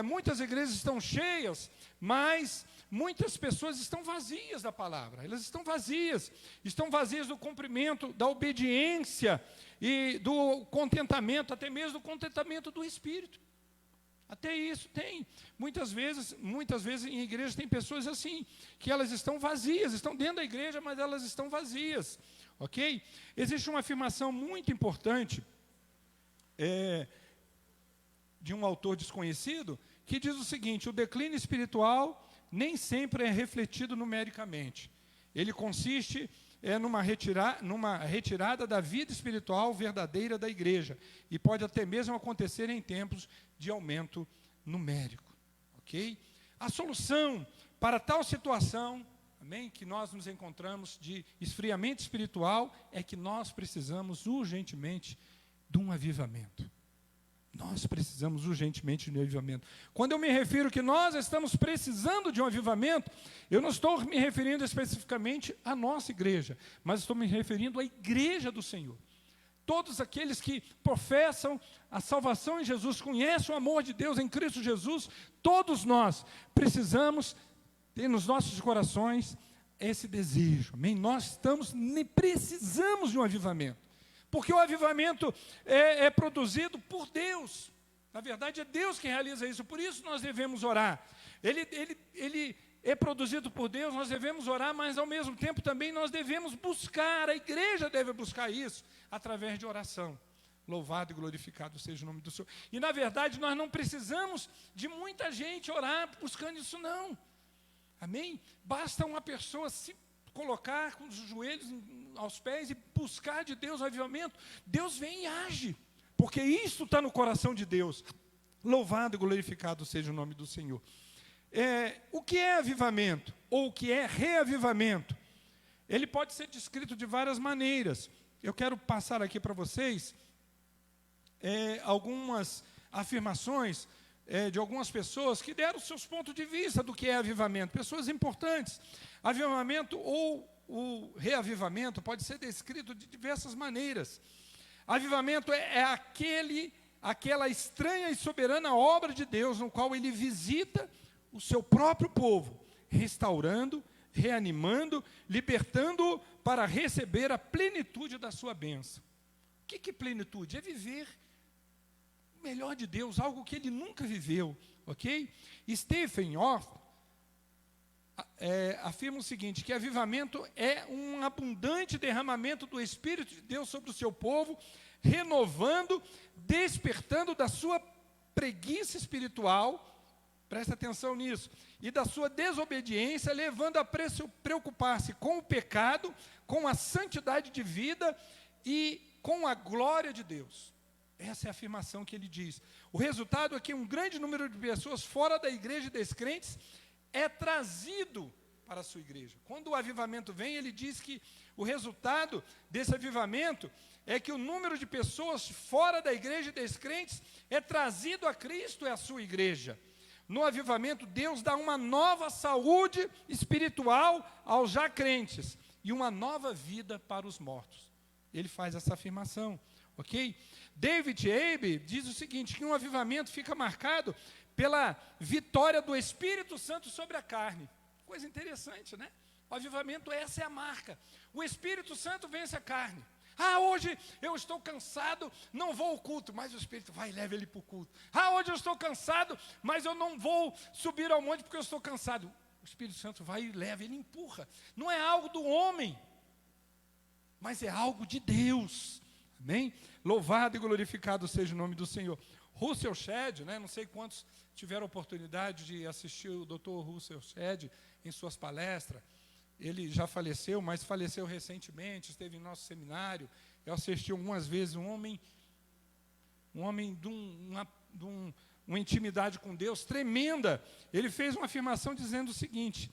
Muitas igrejas estão cheias, mas muitas pessoas estão vazias da palavra. Elas estão vazias do cumprimento, da obediência e do contentamento, até mesmo do contentamento do Espírito. Até isso tem. Muitas vezes em igrejas tem pessoas assim, que elas estão vazias, estão dentro da igreja, mas elas estão vazias. Ok? Existe uma afirmação muito importante de um autor desconhecido, que diz o seguinte: o declínio espiritual nem sempre é refletido numericamente. Ele consiste numa retirada da vida espiritual verdadeira da igreja, e pode até mesmo acontecer em tempos de aumento numérico. Ok? A solução para tal situação, amém, que nós nos encontramos de esfriamento espiritual, é que nós precisamos urgentemente de um avivamento. Nós precisamos urgentemente de um avivamento. Quando eu me refiro que nós estamos precisando de um avivamento, eu não estou me referindo especificamente à nossa igreja, mas estou me referindo à igreja do Senhor. Todos aqueles que professam a salvação em Jesus, conhecem o amor de Deus em Cristo Jesus, todos nós precisamos ter nos nossos corações esse desejo. Amém? Nós precisamos de um avivamento. Porque o avivamento é produzido por Deus. Na verdade, é Deus que realiza isso. Por isso nós devemos orar. Ele é produzido por Deus, nós devemos orar, mas ao mesmo tempo também nós devemos buscar, a igreja deve buscar isso, através de oração. Louvado e glorificado seja o nome do Senhor. E na verdade nós não precisamos de muita gente orar buscando isso não. Amém? Basta uma pessoa se colocar com os joelhos aos pés e buscar de Deus o avivamento. Deus vem e age, porque isso está no coração de Deus. Louvado e glorificado seja o nome do Senhor. O que é avivamento? Ou o que é reavivamento? Ele pode ser descrito de várias maneiras. Eu quero passar aqui para vocês algumas afirmações de algumas pessoas que deram seus pontos de vista do que é avivamento. Pessoas importantes. Avivamento ou o reavivamento pode ser descrito de diversas maneiras. Avivamento é aquela estranha e soberana obra de Deus, no qual Ele visita o seu próprio povo, restaurando, reanimando, libertando para receber a plenitude da sua bênção. O que é plenitude? É viver o melhor de Deus, algo que ele nunca viveu, ok? Stephen Orth afirma o seguinte, que avivamento é um abundante derramamento do Espírito de Deus sobre o seu povo, renovando, despertando da sua preguiça espiritual, presta atenção nisso, e da sua desobediência, levando a preocupar-se com o pecado, com a santidade de vida e com a glória de Deus. Essa é a afirmação que ele diz. O resultado é que um grande número de pessoas fora da igreja e descrentes é trazido para a sua igreja. Quando o avivamento vem, ele diz que o resultado desse avivamento é que o número de pessoas fora da igreja e descrentes é trazido a Cristo e à sua igreja. No avivamento, Deus dá uma nova saúde espiritual aos já crentes e uma nova vida para os mortos. Ele faz essa afirmação, ok? David Abe diz o seguinte, que um avivamento fica marcado pela vitória do Espírito Santo sobre a carne. Coisa interessante, né? O avivamento, essa é a marca. O Espírito Santo vence a carne. Hoje eu estou cansado, não vou ao culto, mas o Espírito vai e leva ele para o culto. Hoje eu estou cansado, mas eu não vou subir ao monte porque eu estou cansado. O Espírito Santo vai e leva, ele empurra. Não é algo do homem, mas é algo de Deus. Amém? Louvado e glorificado seja o nome do Senhor. Russell Shedd, né? Não sei quantos tiveram a oportunidade de assistir o Dr. Russell Shedd em suas palestras. Ele já faleceu, mas faleceu recentemente, esteve em nosso seminário. Eu assisti algumas vezes um homem de uma intimidade com Deus tremenda. Ele fez uma afirmação dizendo o seguinte,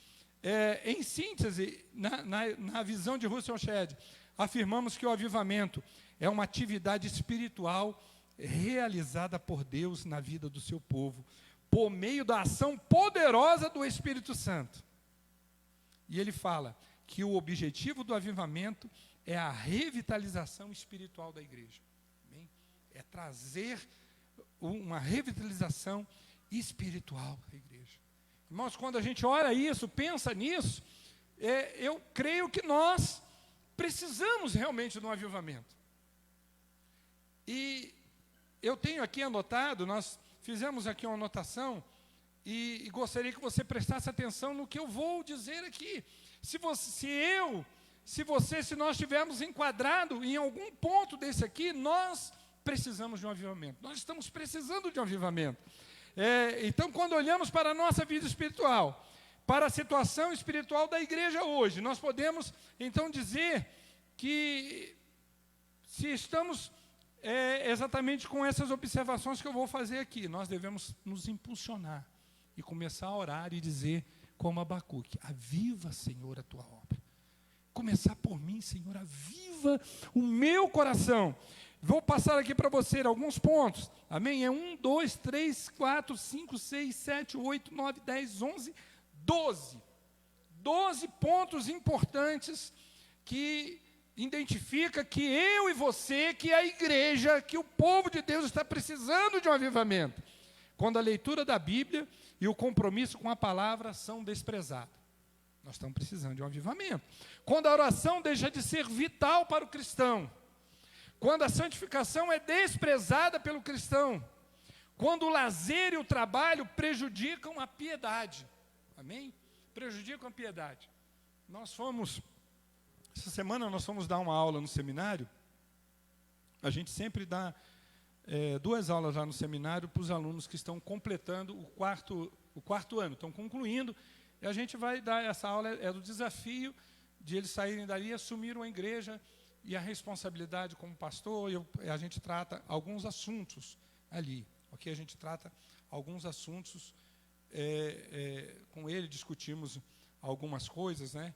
em síntese, na visão de Russell Shedd, afirmamos que o avivamento é uma atividade espiritual realizada por Deus na vida do seu povo, por meio da ação poderosa do Espírito Santo. E ele fala que o objetivo do avivamento é a revitalização espiritual da igreja. Amém? É trazer uma revitalização espiritual da igreja. Irmãos, quando a gente ora isso, pensa nisso, eu creio que nós precisamos realmente de um avivamento. E eu tenho aqui anotado, nós fizemos aqui uma anotação, e gostaria que você prestasse atenção no que eu vou dizer aqui. Se nós estivermos enquadrados em algum ponto desse aqui, nós precisamos de um avivamento. Nós estamos precisando de um avivamento. Então, quando olhamos para a nossa vida espiritual, para a situação espiritual da igreja hoje, nós podemos, então, dizer que se estamos exatamente com essas observações que eu vou fazer aqui, nós devemos nos impulsionar e começar a orar e dizer, como Abacuque, aviva, Senhor, a tua obra. Começar por mim, Senhor, aviva o meu coração. Vou passar aqui para você alguns pontos. Amém? 1, 2, 3, 4, 5, 6, 7, 8, 9, 10, 11, 12. 12 pontos importantes que identifica que eu e você, que a igreja, que o povo de Deus está precisando de um avivamento. Quando a leitura da Bíblia e o compromisso com a palavra são desprezados. Nós estamos precisando de um avivamento. Quando a oração deixa de ser vital para o cristão. Quando a santificação é desprezada pelo cristão. Quando o lazer e o trabalho prejudicam a piedade. Amém? prejudicam a piedade. Essa semana nós fomos dar uma aula no seminário. A gente sempre dá 2 aulas lá no seminário para os alunos que estão completando o quarto ano, estão concluindo, e a gente vai dar essa aula, do desafio de eles saírem dali e assumir uma igreja, e a responsabilidade como pastor, a gente trata alguns assuntos ali, ok? A gente trata alguns assuntos, com ele discutimos algumas coisas, né?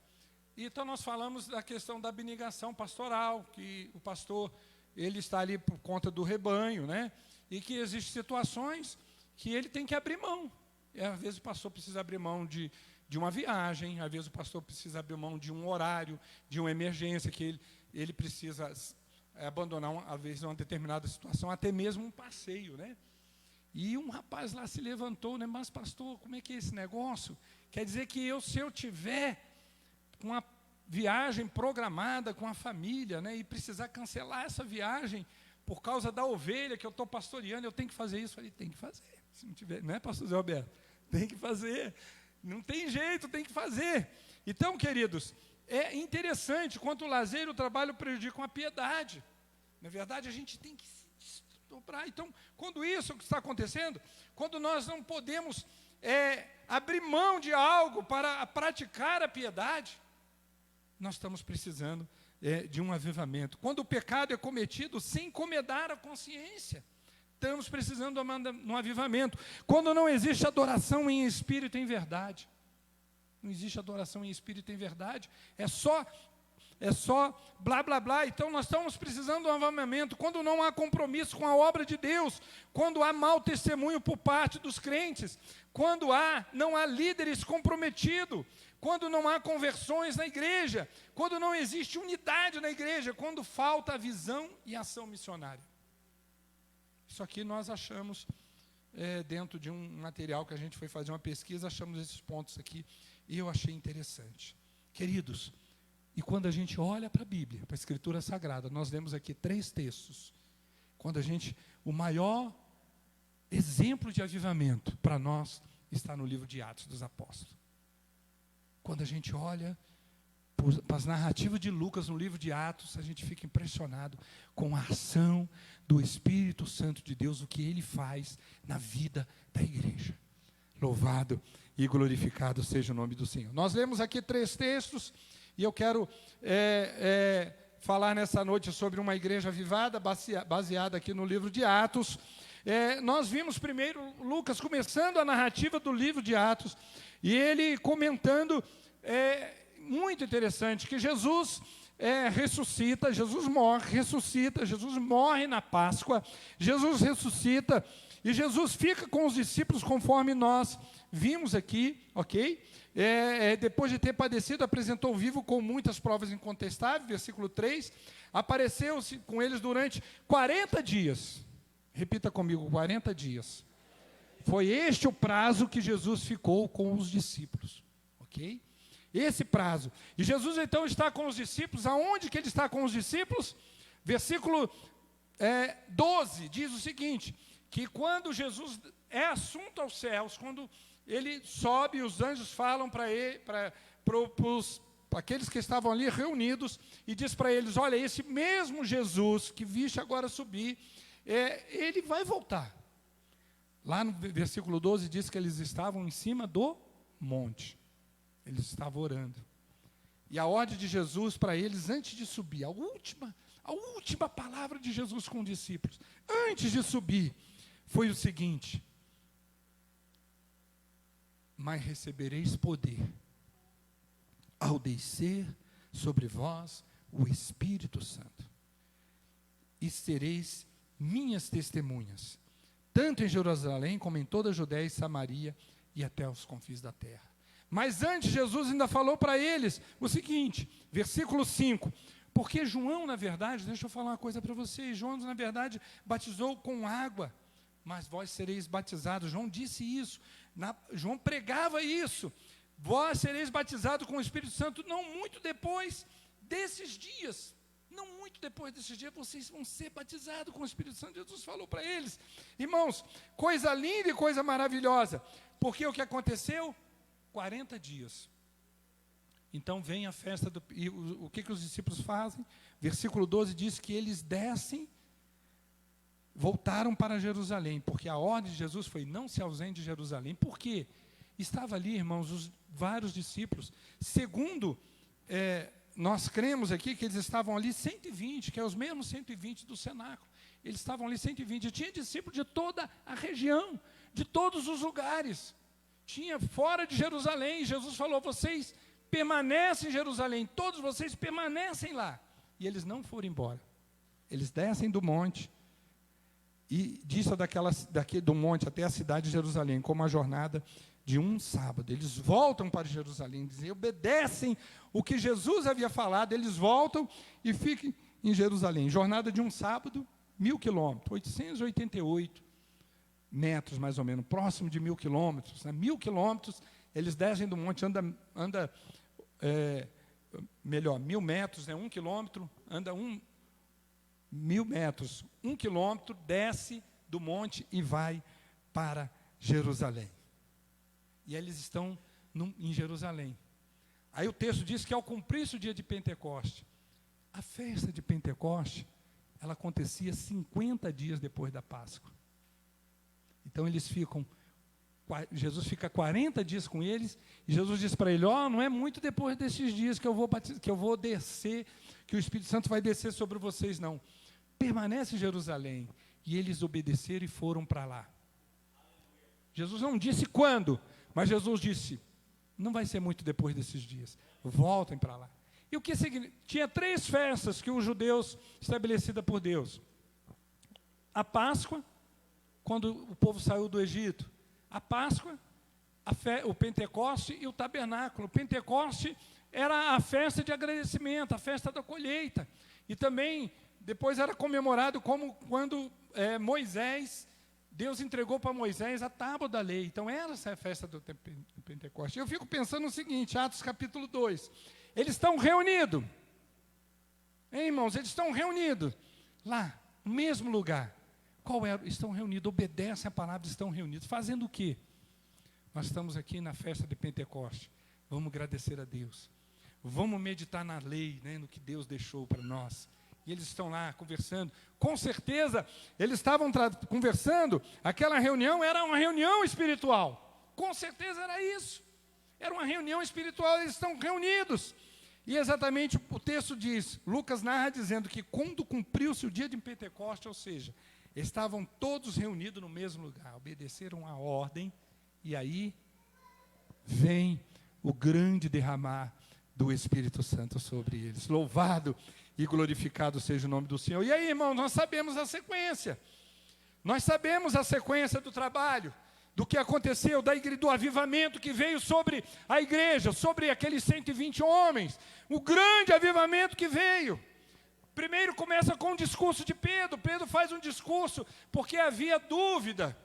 E então nós falamos da questão da abnegação pastoral, que o pastor, ele está ali por conta do rebanho, né? E que existem situações que ele tem que abrir mão. Às vezes o pastor precisa abrir mão de uma viagem, às vezes o pastor precisa abrir mão de um horário, de uma emergência, que ele precisa abandonar, às vezes, uma determinada situação, até mesmo um passeio, né? E um rapaz lá se levantou, né? Mas, pastor, como é que é esse negócio? Quer dizer que se eu tiver uma viagem programada com a família, né, e precisar cancelar essa viagem por causa da ovelha que eu estou pastoreando, eu tenho que fazer isso? Eu falei, tem que fazer. Se não tiver, não é, pastor Zé Alberto? Tem que fazer. Não tem jeito, tem que fazer. Então, queridos, é interessante quanto o lazer e o trabalho prejudicam a piedade. Na verdade, a gente tem que se dobrar. Então, quando isso está acontecendo, quando nós não podemos abrir mão de algo para praticar a piedade, nós estamos precisando de um avivamento. Quando o pecado é cometido sem incomodar a consciência, estamos precisando de um avivamento. Quando não existe adoração em espírito e em verdade, não existe adoração em espírito e em verdade, é só blá, blá, blá. Então nós estamos precisando de um avivamento. Quando não há compromisso com a obra de Deus, quando há mau testemunho por parte dos crentes, quando não há líderes comprometidos, quando não há conversões na igreja, quando não existe unidade na igreja, quando falta a visão e a ação missionária. Isso aqui nós achamos dentro de um material que a gente foi fazer uma pesquisa, achamos esses pontos aqui, e eu achei interessante. Queridos, e quando a gente olha para a Bíblia, para a Escritura Sagrada, nós lemos aqui 3 textos. O maior exemplo de avivamento para nós está no livro de Atos dos Apóstolos. Quando a gente olha para as narrativas de Lucas no livro de Atos, a gente fica impressionado com a ação do Espírito Santo de Deus, o que ele faz na vida da igreja. Louvado e glorificado seja o nome do Senhor. Nós lemos aqui 3 textos, e eu quero falar nessa noite sobre uma igreja avivada, baseada aqui no livro de Atos. Nós vimos primeiro Lucas começando a narrativa do livro de Atos, e ele comentando, muito interessante, que Jesus ressuscita, Jesus morre, ressuscita, Jesus morre na Páscoa, Jesus ressuscita, e Jesus fica com os discípulos conforme nós vimos aqui, ok? Depois de ter padecido, apresentou vivo com muitas provas incontestáveis, versículo 3, apareceu-se com eles durante 40 dias, repita comigo, 40 dias, foi este o prazo que Jesus ficou com os discípulos, ok? Esse prazo, e Jesus então está com os discípulos, aonde que ele está com os discípulos? Versículo 12, diz o seguinte, que quando Jesus é assunto aos céus, quando ele sobe, os anjos falam para aqueles que estavam ali reunidos, e diz para eles, olha, esse mesmo Jesus que viste agora subir, ele vai voltar. Lá no versículo 12 diz que eles estavam em cima do monte, eles estavam orando, e a ordem de Jesus para eles, antes de subir, a última palavra de Jesus com os discípulos, antes de subir, foi o seguinte: mas recebereis poder ao descer sobre vós o Espírito Santo, e sereis minhas testemunhas, tanto em Jerusalém como em toda a Judéia e Samaria e até os confins da terra. Mas antes, Jesus ainda falou para eles o seguinte, versículo 5, porque João, na verdade, deixa eu falar uma coisa para vocês, João, na verdade, batizou com água, mas vós sereis batizados. João disse isso, João pregava isso, vós sereis batizados com o Espírito Santo, não muito depois desses dias, vocês vão ser batizados com o Espírito Santo. Jesus falou para eles, irmãos, coisa linda e coisa maravilhosa, porque o que aconteceu? 40 dias. Então vem a festa, e o que os discípulos fazem? Versículo 12 diz que eles descem, voltaram para Jerusalém, porque a ordem de Jesus foi: não se ausente de Jerusalém. Por quê? Estava ali, irmãos, os vários discípulos. Segundo, nós cremos aqui que eles estavam ali 120, que é os mesmos 120 do cenáculo. Eles estavam ali 120, e tinha discípulos de toda a região, de todos os lugares. Tinha fora de Jerusalém. Jesus falou: vocês permanecem em Jerusalém, todos vocês permanecem lá. E eles não foram embora. Eles descem do monte, e disso do monte até a cidade de Jerusalém, com uma jornada de um sábado. Eles voltam para Jerusalém, dizem, obedecem o que Jesus havia falado, eles voltam e ficam em Jerusalém. Jornada de um sábado, 1.000 quilômetros, 888 metros mais ou menos, próximo de 1.000 quilômetros. 1.000 quilômetros, eles descem do monte, anda 1.000 metros, 1 quilômetro, anda 1.000 metros, 1 quilômetro, desce do monte e vai para Jerusalém. E eles estão em Jerusalém. Aí o texto diz que ao cumprir-se o dia de Pentecoste, a festa de Pentecoste, ela acontecia 50 dias depois da Páscoa. Então Jesus fica 40 dias com eles, e Jesus diz para ele: não é muito depois desses dias que eu vou descer, que o Espírito Santo vai descer sobre vocês, não. Permanece em Jerusalém. E eles obedeceram e foram para lá. Jesus não disse quando, mas Jesus disse: não vai ser muito depois desses dias, voltem para lá. E o que significa? Tinha 3 festas que os judeus, estabelecida por Deus: a Páscoa, quando o povo saiu do Egito; a Páscoa, o Pentecoste e o Tabernáculo. O Pentecoste era a festa de agradecimento, a festa da colheita. E também, depois era comemorado como quando Deus entregou para Moisés a tábua da lei. Então, essa é a festa do Pentecoste. Eu fico pensando no seguinte, Atos capítulo 2. Eles estão reunidos. Hein, irmãos? Eles estão reunidos. Lá, no mesmo lugar. Qual é? Estão reunidos, obedecem a palavra, estão reunidos. Fazendo o quê? Nós estamos aqui na festa de Pentecoste. Vamos agradecer a Deus. Vamos meditar na lei, né, no que Deus deixou para nós. E eles estão lá conversando. Com certeza, eles estavam conversando. Aquela reunião era uma reunião espiritual. Com certeza era isso. Era uma reunião espiritual, eles estão reunidos. E exatamente o texto diz, Lucas narra dizendo que quando cumpriu-se o dia de Pentecoste, ou seja, estavam todos reunidos no mesmo lugar, obedeceram a ordem, e aí vem o grande derramar do Espírito Santo sobre eles. Louvado e glorificado seja o nome do Senhor. E aí, irmão, nós sabemos a sequência. Nós sabemos a sequência do trabalho, do que aconteceu, do avivamento que veio sobre a igreja, sobre aqueles 120 homens. O grande avivamento que veio. Primeiro começa com um discurso de Pedro. Pedro faz um discurso porque havia dúvida.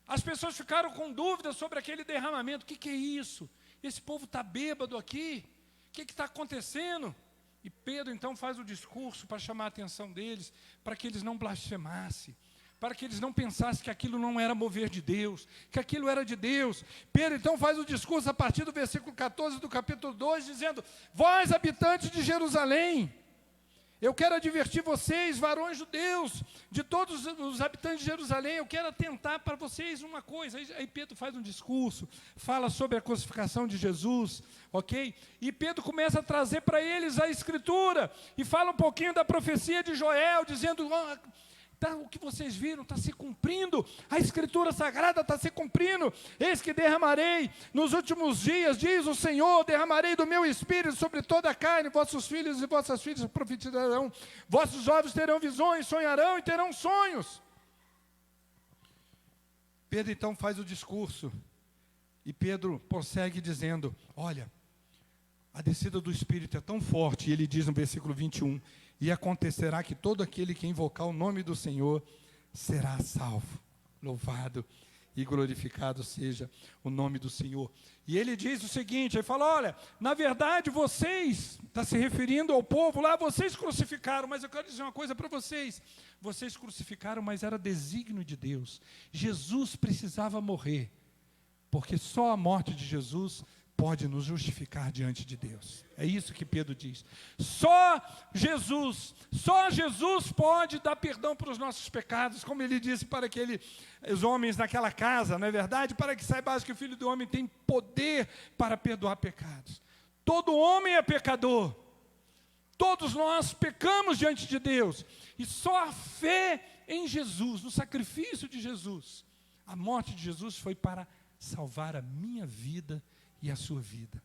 As pessoas ficaram com dúvida sobre aquele derramamento. O que é isso? Esse povo está bêbado aqui. O que está acontecendo? E Pedro então faz o discurso para chamar a atenção deles, para que eles não blasfemassem, para que eles não pensassem que aquilo não era mover de Deus, que aquilo era de Deus. Pedro então faz o discurso a partir do versículo 14 do capítulo 2, dizendo: vós, habitantes de Jerusalém, eu quero advertir vocês, varões judeus, de todos os habitantes de Jerusalém, eu quero atentar para vocês uma coisa. Aí Pedro faz um discurso, fala sobre a crucificação de Jesus, ok? E Pedro começa a trazer para eles a Escritura, e fala um pouquinho da profecia de Joel, dizendo: o que vocês viram está se cumprindo, a Escritura Sagrada está se cumprindo. Eis que derramarei nos últimos dias, diz o Senhor, derramarei do meu Espírito sobre toda a carne, vossos filhos e vossas filhas profetizarão, vossos jovens terão visões, sonharão e terão sonhos. Pedro então faz o discurso, e Pedro prossegue dizendo: olha, a descida do Espírito é tão forte, e ele diz no versículo 21, e acontecerá que todo aquele que invocar o nome do Senhor será salvo. Louvado e glorificado seja o nome do Senhor. E ele diz o seguinte, ele fala: olha, na verdade vocês, está se referindo ao povo lá, vocês crucificaram, mas eu quero dizer uma coisa para vocês. Vocês crucificaram, mas era desígnio de Deus. Jesus precisava morrer porque só a morte de Jesus pode nos justificar diante de Deus. É isso que Pedro diz. Só Jesus pode dar perdão para os nossos pecados, como ele disse para os homens naquela casa, não é verdade? Para que saibais que o Filho do Homem tem poder para perdoar pecados. Todo homem é pecador. Todos nós pecamos diante de Deus. E só a fé em Jesus, no sacrifício de Jesus, a morte de Jesus foi para salvar a minha vida e a sua vida.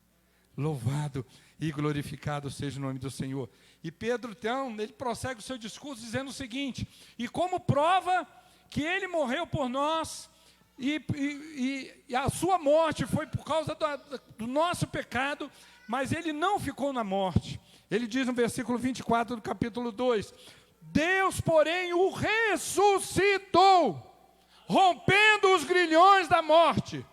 Louvado e glorificado seja o nome do Senhor. E Pedro, então, ele prossegue o seu discurso dizendo o seguinte: e como prova que ele morreu por nós, e a sua morte foi por causa do nosso pecado, mas ele não ficou na morte. Ele diz no versículo 24 do capítulo 2, Deus, porém, o ressuscitou, rompendo os grilhões da morte,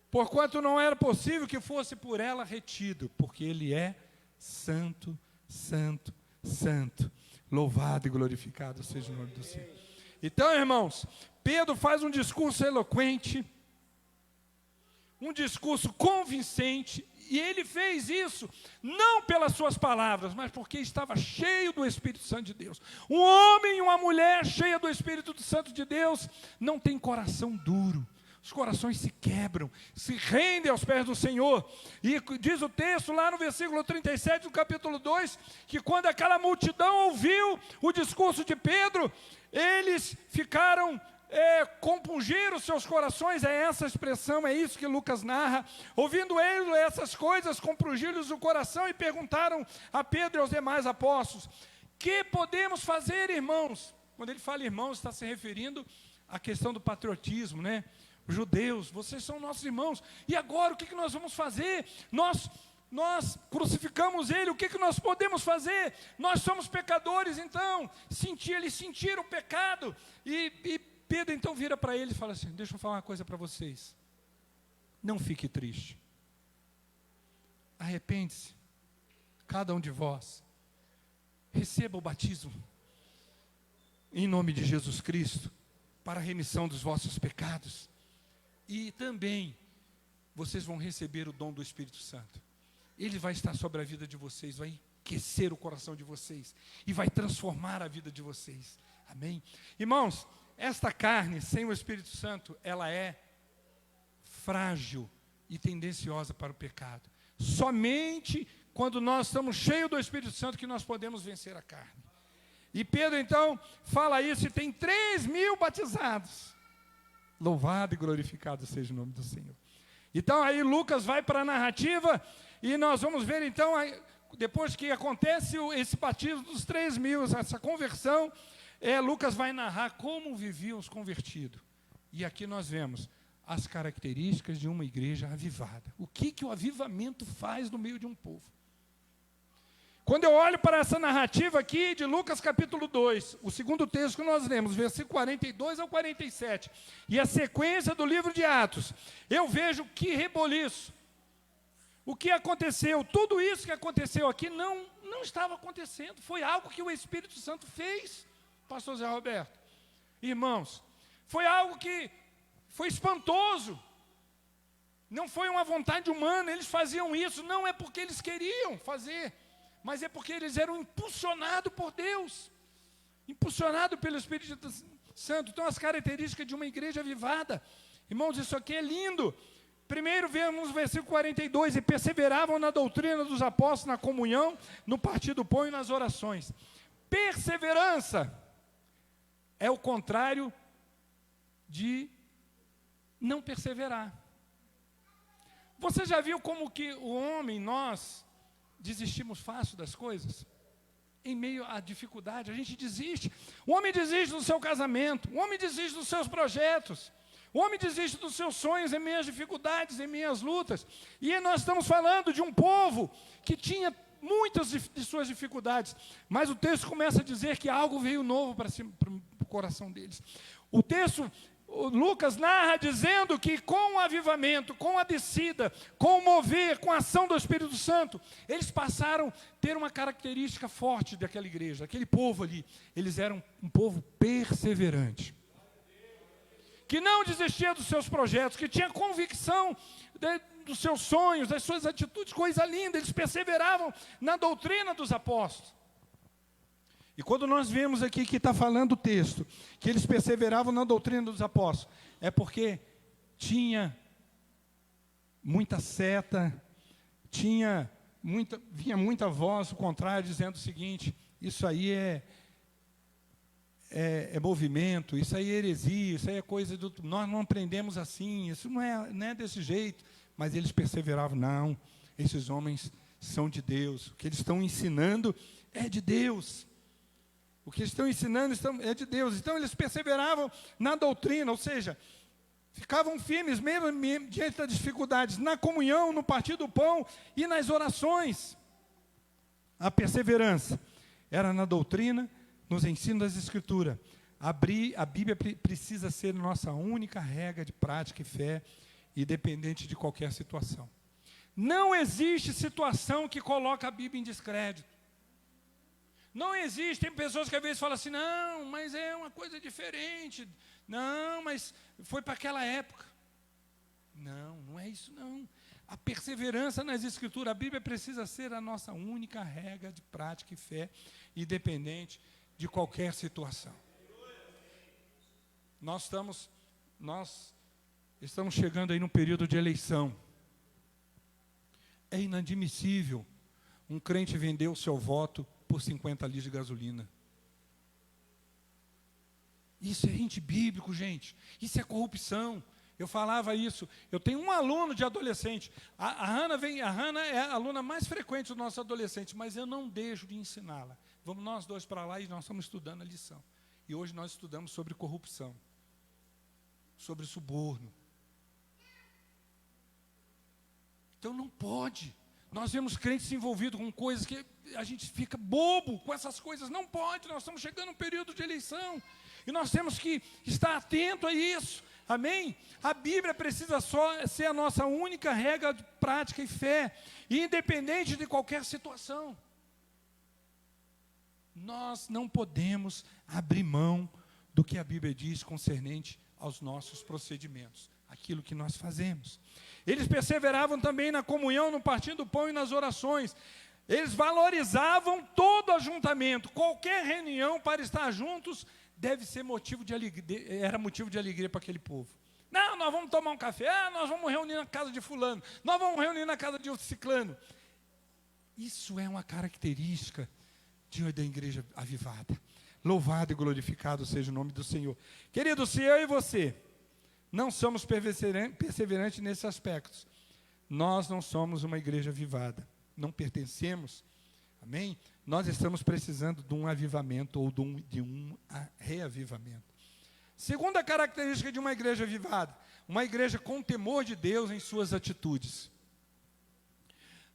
porquanto não era possível que fosse por ela retido, porque ele é santo, santo, santo. Louvado e glorificado seja o nome do Senhor. Então, irmãos, Pedro faz um discurso eloquente, um discurso convincente, e ele fez isso não pelas suas palavras, mas porque estava cheio do Espírito Santo de Deus. Um homem e uma mulher cheia do Espírito Santo de Deus não tem coração duro. Os corações se quebram, se rendem aos pés do Senhor. E diz o texto lá no versículo 37 do capítulo 2, que quando aquela multidão ouviu o discurso de Pedro, eles ficaram, compungiram os seus corações, é essa expressão, é isso que Lucas narra. Ouvindo eles essas coisas, compungiram-lhes o coração e perguntaram a Pedro e aos demais apóstolos: que podemos fazer, irmãos? Quando ele fala irmãos, está se referindo à questão do patriotismo, né? Judeus, vocês são nossos irmãos, e agora o que nós vamos fazer? Nós crucificamos ele, o que nós podemos fazer? Nós somos pecadores. Então, eles sentiram o pecado, e Pedro então vira para ele e fala assim: deixa eu falar uma coisa para vocês, não fique triste, arrepende-se, cada um de vós, receba o batismo, em nome de Jesus Cristo, para a remissão dos vossos pecados, e também vocês vão receber o dom do Espírito Santo. Ele vai estar sobre a vida de vocês, vai aquecer o coração de vocês e vai transformar a vida de vocês. Amém? Irmãos, esta carne sem o Espírito Santo, ela é frágil e tendenciosa para o pecado. Somente quando nós estamos cheios do Espírito Santo que nós podemos vencer a carne. E Pedro então fala isso, e tem 3.000 batizados. Louvado e glorificado seja o nome do Senhor. Então aí Lucas vai para a narrativa, e nós vamos ver então, depois que acontece esse batismo dos 3.000, essa conversão, Lucas vai narrar como viviam os convertidos. E aqui nós vemos as características de uma igreja avivada. O que o avivamento faz no meio de um povo? Quando eu olho para essa narrativa aqui de Lucas capítulo 2, o segundo texto que nós lemos, versículo 42 ao 47, e a sequência do livro de Atos, eu vejo que reboliço. O que aconteceu, tudo isso que aconteceu aqui não estava acontecendo, foi algo que o Espírito Santo fez, pastor Zé Roberto. Irmãos, foi algo que foi espantoso, não foi uma vontade humana, eles faziam isso, não é porque eles queriam fazer, mas é porque eles eram impulsionados por Deus, impulsionados pelo Espírito Santo. Então, as características de uma igreja avivada, irmãos, isso aqui é lindo. Primeiro vemos o versículo 42, e perseveravam na doutrina dos apóstolos, na comunhão, no partir do pão e nas orações. Perseverança é o contrário de não perseverar. Você já viu como que o homem, nós, desistimos fácil das coisas? Em meio à dificuldade, a gente desiste. O homem desiste do seu casamento, o homem desiste dos seus projetos, o homem desiste dos seus sonhos em meio às dificuldades, em meio às lutas. E nós estamos falando de um povo que tinha muitas de suas dificuldades, mas o texto começa a dizer que algo veio novo para o coração deles. O texto, Lucas narra dizendo que com o avivamento, com a descida, com o mover, com a ação do Espírito Santo, eles passaram a ter uma característica forte daquela igreja, aquele povo ali. Eles eram um povo perseverante. que não desistia dos seus projetos, que tinha convicção dos seus sonhos, das suas atitudes, coisa linda. Eles perseveravam na doutrina dos apóstolos. E quando nós vemos aqui que está falando o texto, que eles perseveravam na doutrina dos apóstolos, é porque tinha muita seta, vinha muita voz, o contrário, dizendo o seguinte: isso aí é movimento, isso aí é heresia, isso aí é coisa do... Nós não aprendemos assim, isso não é desse jeito. Mas eles perseveravam, não, esses homens são de Deus, o que eles estão ensinando é de Deus. O que eles estão ensinando é de Deus. Então eles perseveravam na doutrina, ou seja, ficavam firmes mesmo diante das dificuldades, na comunhão, no partir do pão e nas orações. A perseverança era na doutrina, nos ensinos das Escrituras. A Bíblia precisa ser nossa única regra de prática e fé, independente de qualquer situação. Não existe situação que coloca a Bíblia em descrédito. Não existe. Tem pessoas que às vezes falam assim: não, mas é uma coisa diferente. Não, mas foi para aquela época. Não é isso não. A perseverança nas Escrituras, a Bíblia precisa ser a nossa única regra de prática e fé, independente de qualquer situação. Nós estamos chegando aí num período de eleição. É inadmissível um crente vender o seu voto por 50 litros de gasolina. Isso é antibíblico, gente. Isso é corrupção. Eu falava isso. Eu tenho um aluno de adolescente. A Hannah é a aluna mais frequente do nosso adolescente, mas eu não deixo de ensiná-la. Vamos nós dois para lá e nós estamos estudando a lição. E hoje nós estudamos sobre corrupção, sobre suborno. Então não pode. Nós vemos crentes envolvidos com coisas que a gente fica bobo com essas coisas. Não pode, nós estamos chegando a um período de eleição. E nós temos que estar atento a isso. Amém? A Bíblia precisa só ser a nossa única regra de prática e fé, independente de qualquer situação. Nós não podemos abrir mão do que a Bíblia diz concernente aos nossos procedimentos, aquilo que nós fazemos. Eles perseveravam também na comunhão, no partir do pão e nas orações. Eles valorizavam todo ajuntamento, qualquer reunião para estar juntos deve ser motivo de alegria, era motivo de alegria para aquele povo. Não, nós vamos tomar um café, nós vamos reunir na casa de fulano, nós vamos reunir na casa de outro ciclano. Isso é uma característica da igreja avivada. Louvado e glorificado seja o nome do Senhor. Querido, se eu e você não somos perseverantes nesses aspectos, nós não somos uma igreja avivada, não pertencemos, amém? Nós estamos precisando de um avivamento ou de um reavivamento. Segunda característica de uma igreja avivada, uma igreja com temor de Deus em suas atitudes.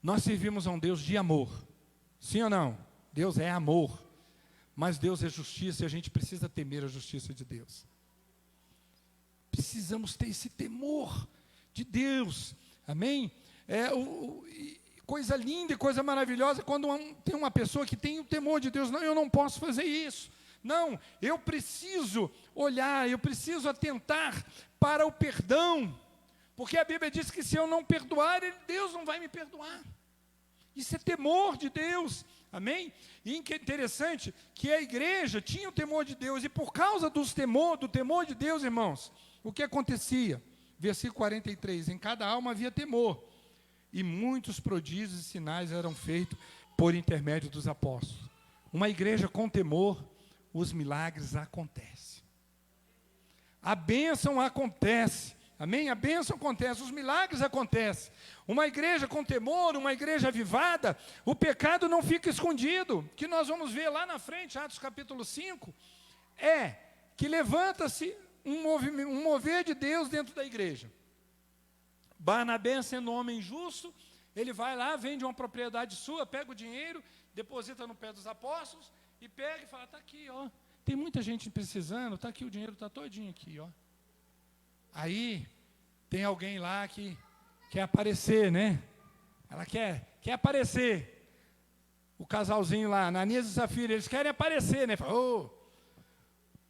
Nós servimos a um Deus de amor, sim ou não? Deus é amor, mas Deus é justiça e a gente precisa temer a justiça de Deus. Precisamos ter esse temor de Deus, amém? Coisa linda e coisa maravilhosa quando tem uma pessoa que tem o temor de Deus. Não, eu não posso fazer isso. Não, eu preciso olhar, eu preciso atentar para o perdão, porque a Bíblia diz que se eu não perdoar, Deus não vai me perdoar. Isso é temor de Deus, amém? E interessante que a igreja tinha o temor de Deus, e por causa do temor de Deus, irmãos, o que acontecia? Versículo 43, em cada alma havia temor, e muitos prodígios e sinais eram feitos por intermédio dos apóstolos. Uma igreja com temor, os milagres acontecem. A bênção acontece, amém? A bênção acontece, os milagres acontecem. Uma igreja com temor, uma igreja avivada, o pecado não fica escondido. Que nós vamos ver lá na frente, Atos capítulo 5, é que levanta-se um mover de Deus dentro da igreja. Barnabé, sendo um homem justo, ele vai lá, vende uma propriedade sua, pega o dinheiro, deposita no pé dos apóstolos, e pega e fala, está aqui, ó, tem muita gente precisando, está aqui o dinheiro, está todinho aqui, ó. Aí, tem alguém lá que quer aparecer, né? Ela quer aparecer. O casalzinho lá, Ananias e Safira, eles querem aparecer, né? Fala,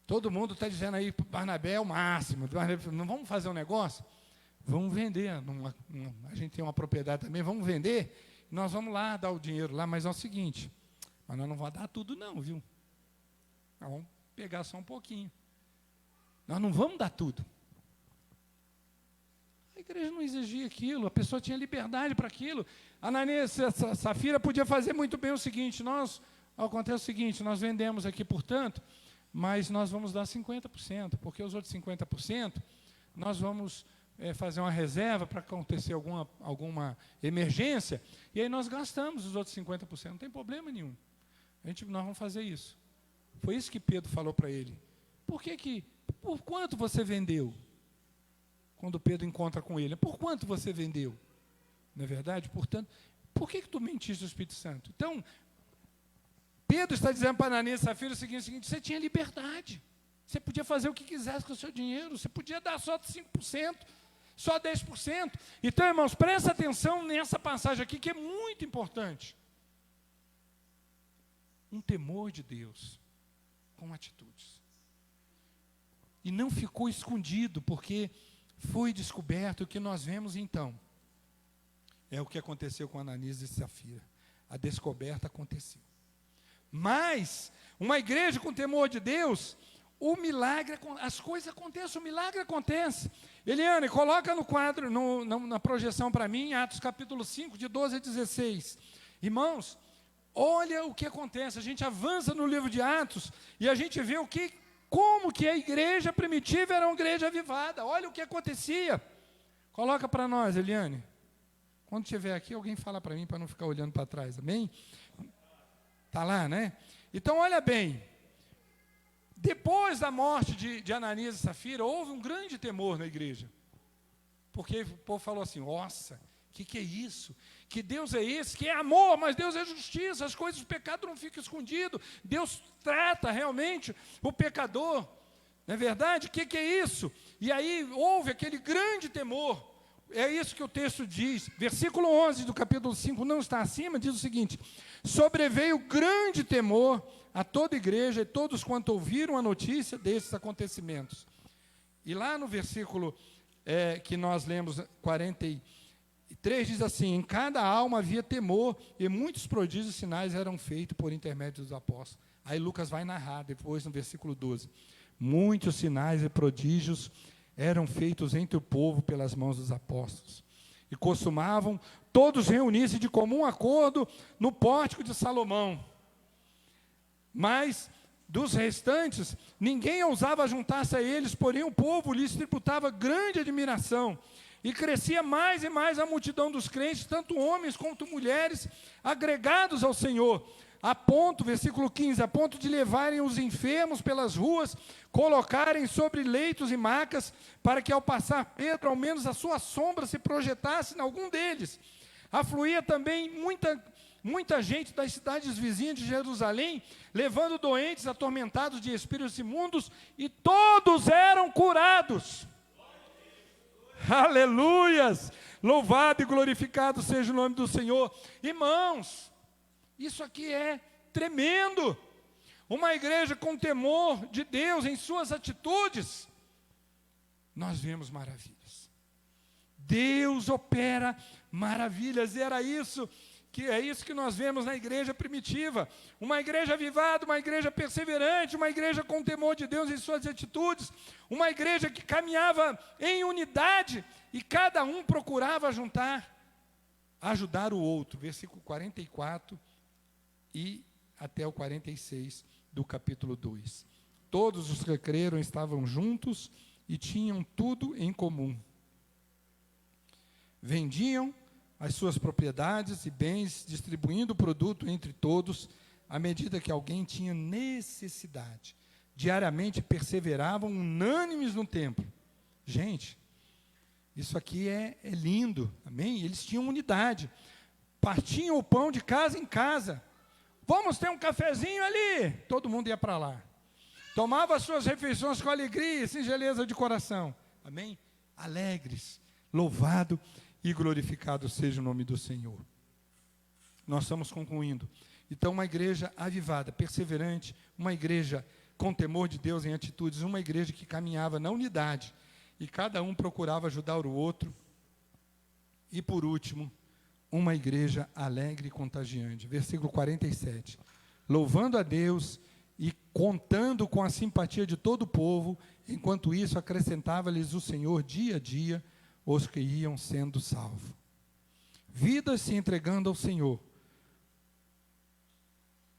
Todo mundo está dizendo aí, Barnabé é o máximo. Não vamos fazer um negócio? Vamos vender. A gente tem uma propriedade também, vamos vender. Nós vamos lá dar o dinheiro lá, mas é o seguinte, mas nós não vamos dar tudo não, viu? Nós vamos pegar só um pouquinho. Nós não vamos dar tudo. A igreja não exigia aquilo, a pessoa tinha liberdade para aquilo. Ananias e Safira podia fazer muito bem o seguinte, acontece o seguinte, nós vendemos aqui, portanto, mas nós vamos dar 50%, porque os outros 50%, nós vamos fazer uma reserva para acontecer alguma emergência, e aí nós gastamos os outros 50%, não tem problema nenhum. Nós vamos fazer isso. Foi isso que Pedro falou para ele. Por quanto você vendeu? Quando Pedro encontra com ele, por quanto você vendeu? Não é verdade? Portanto, por que tu mentiste ao Espírito Santo? Então, Pedro está dizendo para Ananias e Safira o seguinte, você tinha liberdade. Você podia fazer o que quisesse com o seu dinheiro. Você podia dar só 5%, só 10%. Então, irmãos, presta atenção nessa passagem aqui, que é muito importante. Um temor de Deus com atitudes. E não ficou escondido, porque foi descoberto. O que nós vemos então é o que aconteceu com Ananias e Safira. A descoberta aconteceu. Mas uma igreja com temor de Deus, o milagre, as coisas acontecem, o milagre acontece. Eliane, coloca no quadro, na projeção para mim, Atos capítulo 5, de 12 a 16. Irmãos, olha o que acontece. A gente avança no livro de Atos e a gente vê como que a igreja primitiva era uma igreja avivada. Olha o que acontecia. Coloca para nós, Eliane. Quando estiver aqui, alguém fala para mim, para não ficar olhando para trás, amém? Está lá, né? Então, olha bem. Depois da morte de Ananias e Safira, houve um grande temor na igreja. Porque o povo falou assim, nossa, o que é isso? Que Deus é esse? Que é amor, mas Deus é justiça. As coisas do pecado não ficam escondidas. Deus trata realmente o pecador. Não é verdade? O que é isso? E aí houve aquele grande temor. É isso que o texto diz. Versículo 11 do capítulo 5, não está acima, diz o seguinte: sobreveio grande temor a toda a igreja e todos quanto ouviram a notícia desses acontecimentos. E lá no versículo que nós lemos, 43, diz assim: em cada alma havia temor e muitos prodígios e sinais eram feitos por intermédio dos apóstolos. Aí Lucas vai narrar depois no versículo 12. Muitos sinais e prodígios eram feitos entre o povo pelas mãos dos apóstolos. E costumavam todos reunir-se de comum acordo no pórtico de Salomão. Mas dos restantes, ninguém ousava juntar-se a eles, porém o povo lhes tributava grande admiração. E crescia mais e mais a multidão dos crentes, tanto homens quanto mulheres, agregados ao Senhor. A ponto, versículo 15, a ponto de levarem os enfermos pelas ruas, colocarem sobre leitos e macas, para que ao passar Pedro, ao menos a sua sombra se projetasse em algum deles. Afluía também muita gente das cidades vizinhas de Jerusalém, levando doentes atormentados de espíritos imundos, e todos eram curados. Aleluias! Louvado e glorificado seja o nome do Senhor. Irmãos, isso aqui é tremendo. Uma igreja com temor de Deus em suas atitudes, nós vemos maravilhas. Deus opera maravilhas, e é isso que nós vemos na igreja primitiva. Uma igreja avivada, uma igreja perseverante, uma igreja com temor de Deus em suas atitudes, uma igreja que caminhava em unidade e cada um procurava ajudar o outro. Versículo 44 e até o 46 do capítulo 2. Todos os que creram estavam juntos e tinham tudo em comum. Vendiam as suas propriedades e bens, distribuindo o produto entre todos, à medida que alguém tinha necessidade. Diariamente perseveravam unânimes no templo. Gente, isso aqui é lindo, amém? Eles tinham unidade. Partiam o pão de casa em casa. Vamos ter um cafezinho ali. Todo mundo ia para lá. Tomava as suas refeições com alegria e singeleza de coração. Amém? Alegres. Louvado e glorificado seja o nome do Senhor. Nós estamos concluindo. Então, uma igreja avivada, perseverante, uma igreja com temor de Deus em atitudes, uma igreja que caminhava na unidade e cada um procurava ajudar o outro. E por último, uma igreja alegre e contagiante. Versículo 47. Louvando a Deus e contando com a simpatia de todo o povo, enquanto isso acrescentava-lhes o Senhor dia a dia os que iam sendo salvos. Vidas se entregando ao Senhor.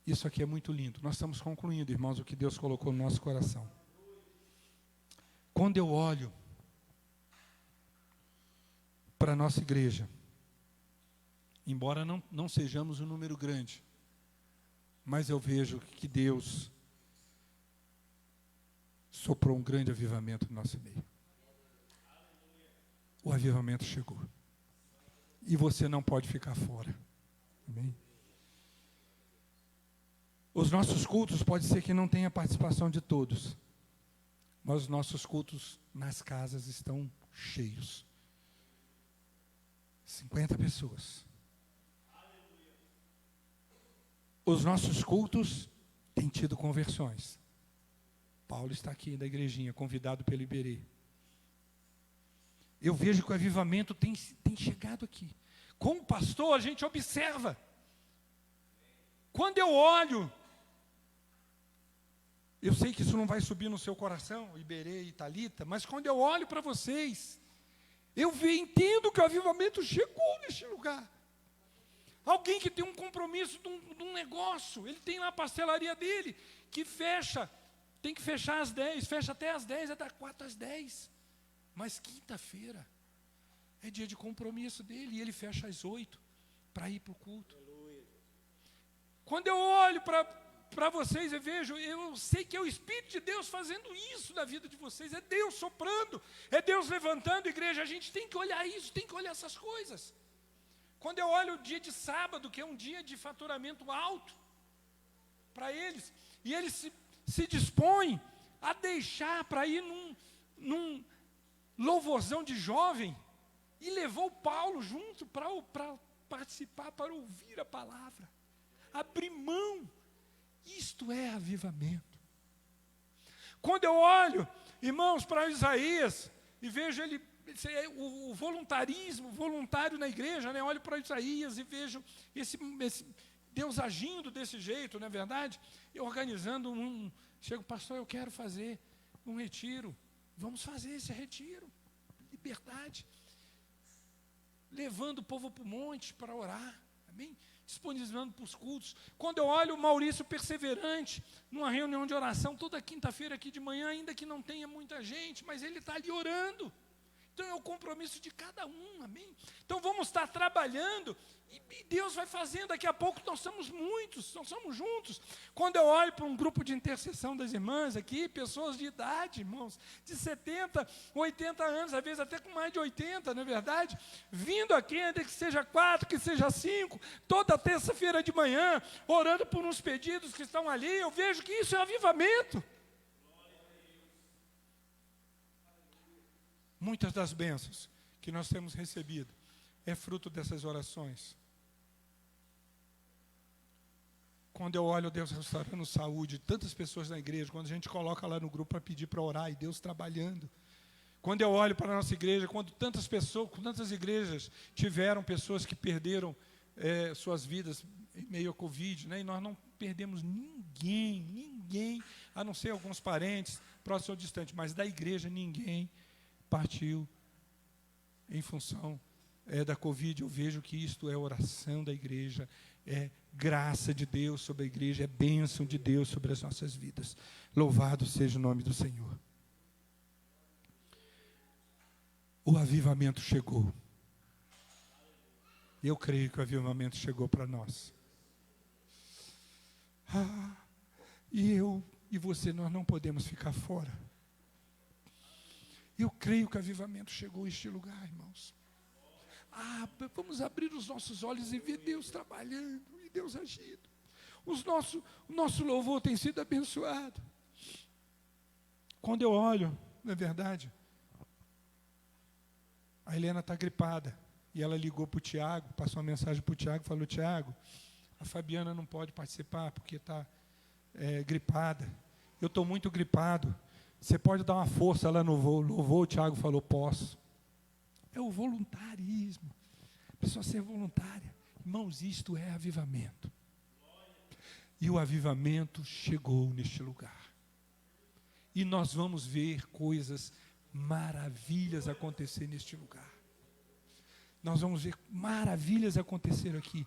Isso aqui é muito lindo. Nós estamos concluindo, irmãos, o que Deus colocou no nosso coração. Quando eu olho para a nossa igreja, embora não sejamos um número grande, mas eu vejo que Deus soprou um grande avivamento no nosso meio. O avivamento chegou. E você não pode ficar fora. Amém? Os nossos cultos pode ser que não tenha participação de todos, mas os nossos cultos nas casas estão cheios. 50 pessoas. Os nossos cultos têm tido conversões. Paulo está aqui da igrejinha, convidado pelo Iberê. Eu vejo que o avivamento tem chegado aqui. Como pastor, a gente observa. Quando eu olho, eu sei que isso não vai subir no seu coração, Iberê e Thalita, mas quando eu olho para vocês, eu entendo que o avivamento chegou neste lugar. Alguém que tem um compromisso de um negócio, ele tem lá a pastelaria dele, que fecha, tem que fechar às 10, fecha até às 10, é das 4 às 10. Mas quinta-feira é dia de compromisso dele, e ele fecha às 8 para ir para o culto. Quando eu olho para vocês, eu sei que é o Espírito de Deus fazendo isso na vida de vocês, é Deus soprando, é Deus levantando, igreja. A gente tem que olhar isso, tem que olhar essas coisas. Quando eu olho o dia de sábado, que é um dia de faturamento alto para eles, e eles se dispõem a deixar para ir num louvorzão de jovem, e levou Paulo junto para participar, para ouvir a palavra, abrir mão. Isto é avivamento. Quando eu olho, irmãos, para Isaías, e vejo ele, o voluntarismo, voluntário na igreja, né? Olho para Isaías e vejo esse Deus agindo desse jeito, não é verdade? E organizando chego, pastor, eu quero fazer um retiro. Vamos fazer esse retiro. Liberdade. Levando o povo para o monte para orar. Amém? Disponibilizando para os cultos. Quando eu olho o Maurício perseverante, numa reunião de oração, toda quinta-feira aqui de manhã, ainda que não tenha muita gente, mas ele está ali orando. Então é o compromisso de cada um, amém? Então vamos estar trabalhando, e Deus vai fazendo. Daqui a pouco nós somos muitos, nós somos juntos. Quando eu olho para um grupo de intercessão das irmãs aqui, pessoas de idade, irmãos, de 70, 80 anos, às vezes até com mais de 80, não é verdade? Vindo aqui, ainda que seja 4, que seja 5, toda terça-feira de manhã, orando por uns pedidos que estão ali, eu vejo que isso é avivamento. Muitas das bênçãos que nós temos recebido é fruto dessas orações. Quando eu olho Deus restaurando saúde, tantas pessoas na igreja, quando a gente coloca lá no grupo para pedir para orar, e Deus trabalhando. Quando eu olho para a nossa igreja, quando tantas igrejas tiveram pessoas que perderam suas vidas em meio ao Covid, né? E nós não perdemos ninguém, a não ser alguns parentes, próximos ou distantes, mas da igreja ninguém partiu em função da Covid. Eu vejo que isto é oração da igreja, é graça de Deus sobre a igreja, é bênção de Deus sobre as nossas vidas. Louvado seja o nome do Senhor. O avivamento chegou. Eu creio que o avivamento chegou para nós. E eu e você, nós não podemos ficar fora. Eu creio que o avivamento chegou a este lugar, irmãos. Vamos abrir os nossos olhos e ver Deus trabalhando e Deus agindo. O nosso louvor tem sido abençoado. Quando eu olho, não é verdade? A Helena está gripada. E ela ligou para o Tiago, passou uma mensagem para o Tiago, falou: Tiago, a Fabiana não pode participar porque está gripada. eu estou muito gripado. Você pode dar uma força lá no louvor? O Tiago falou, posso. É o voluntarismo. A pessoa ser voluntária. Irmãos, isto é avivamento. E o avivamento chegou neste lugar. E nós vamos ver coisas maravilhas acontecer neste lugar. Nós vamos ver maravilhas acontecer aqui.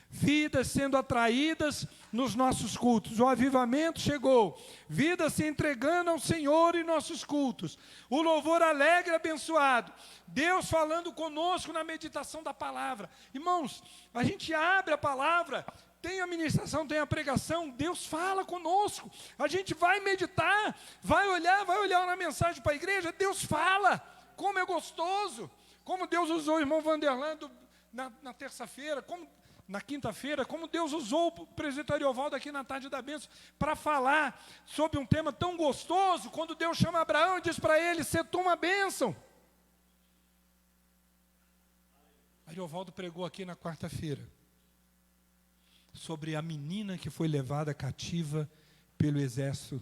Vidas sendo atraídas nos nossos cultos. O avivamento chegou. Vidas se entregando ao Senhor em nossos cultos. O louvor alegre e abençoado. Deus falando conosco na meditação da palavra. Irmãos, a gente abre a palavra, tem a ministração, tem a pregação, Deus fala conosco. A gente vai meditar, vai olhar na mensagem para a igreja, Deus fala. Como é gostoso. Como Deus usou o irmão Vanderlando na terça-feira, na quinta-feira, como Deus usou o presbítero Ariovaldo aqui na tarde da bênção, para falar sobre um tema tão gostoso, quando Deus chama Abraão e diz para ele, "Se tu uma bênção." Ariovaldo pregou aqui na quarta-feira, sobre a menina que foi levada cativa pelo exército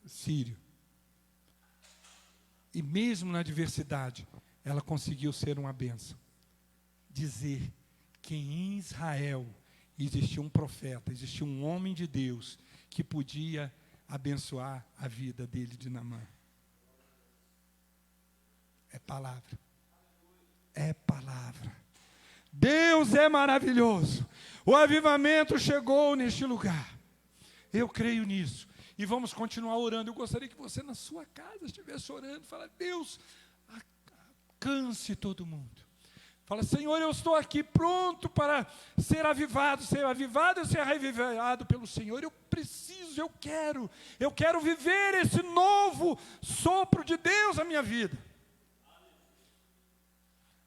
sírio. E mesmo na adversidade, ela conseguiu ser uma bênção. Dizer que em Israel existia um profeta, existia um homem de Deus que podia abençoar a vida dele de Naamã. É palavra. É palavra. Deus é maravilhoso. O avivamento chegou neste lugar. Eu creio nisso. E vamos continuar orando. Eu gostaria que você na sua casa estivesse orando. Fala, Deus, alcance todo mundo. Fala, Senhor, eu estou aqui pronto para ser avivado e ser revivado pelo Senhor. Eu preciso, eu quero viver esse novo sopro de Deus na minha vida.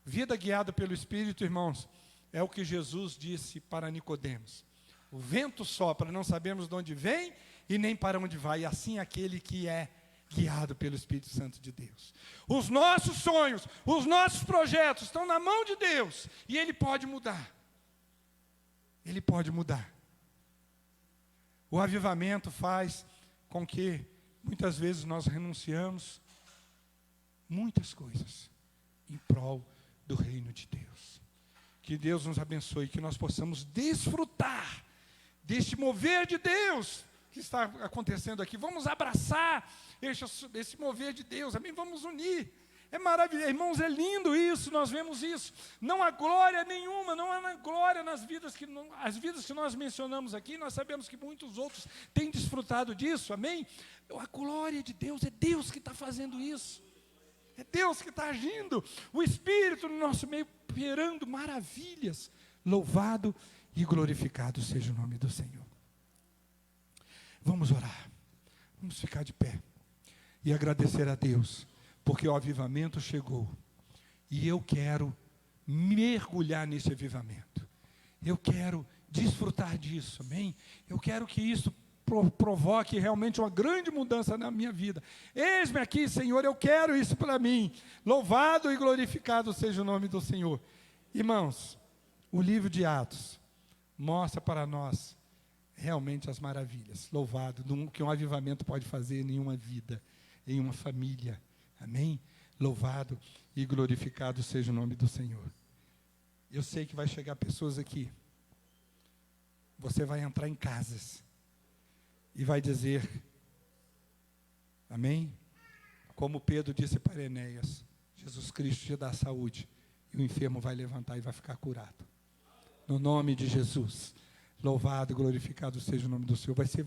Vida guiada pelo Espírito, irmãos, é o que Jesus disse para Nicodemos. O vento sopra, não sabemos de onde vem e nem para onde vai. E assim aquele que é guiado pelo Espírito Santo de Deus. Os nossos sonhos, os nossos projetos estão na mão de Deus. E Ele pode mudar. Ele pode mudar. O avivamento faz com que muitas vezes nós renunciamos muitas coisas em prol do reino de Deus. Que Deus nos abençoe, que nós possamos desfrutar deste mover de Deus que está acontecendo aqui. Vamos abraçar esse mover de Deus, amém? Vamos unir. É maravilhoso, irmãos, é lindo isso, nós vemos isso. Não há glória nenhuma, não há glória nas vidas as vidas que nós mencionamos aqui, nós sabemos que muitos outros têm desfrutado disso, amém? A glória de Deus, é Deus que está fazendo isso. É Deus que está agindo, o Espírito no nosso meio, operando maravilhas. Louvado e glorificado seja o nome do Senhor. Vamos orar, vamos ficar de pé e agradecer a Deus, porque o avivamento chegou. E eu quero mergulhar nesse avivamento. Eu quero desfrutar disso, amém? Eu quero que isso provoque realmente uma grande mudança na minha vida. Eis-me aqui, Senhor, eu quero isso para mim. Louvado e glorificado seja o nome do Senhor. Irmãos, o livro de Atos mostra para nós realmente as maravilhas. Louvado, que um avivamento pode fazer em uma vida, em uma família. Amém? Louvado e glorificado seja o nome do Senhor. Eu sei que vai chegar pessoas aqui. Você vai entrar em casas e vai dizer, amém? Como Pedro disse para Enéas, Jesus Cristo te dá saúde, e o enfermo vai levantar e vai ficar curado. No nome de Jesus, louvado e glorificado seja o nome do Senhor. Você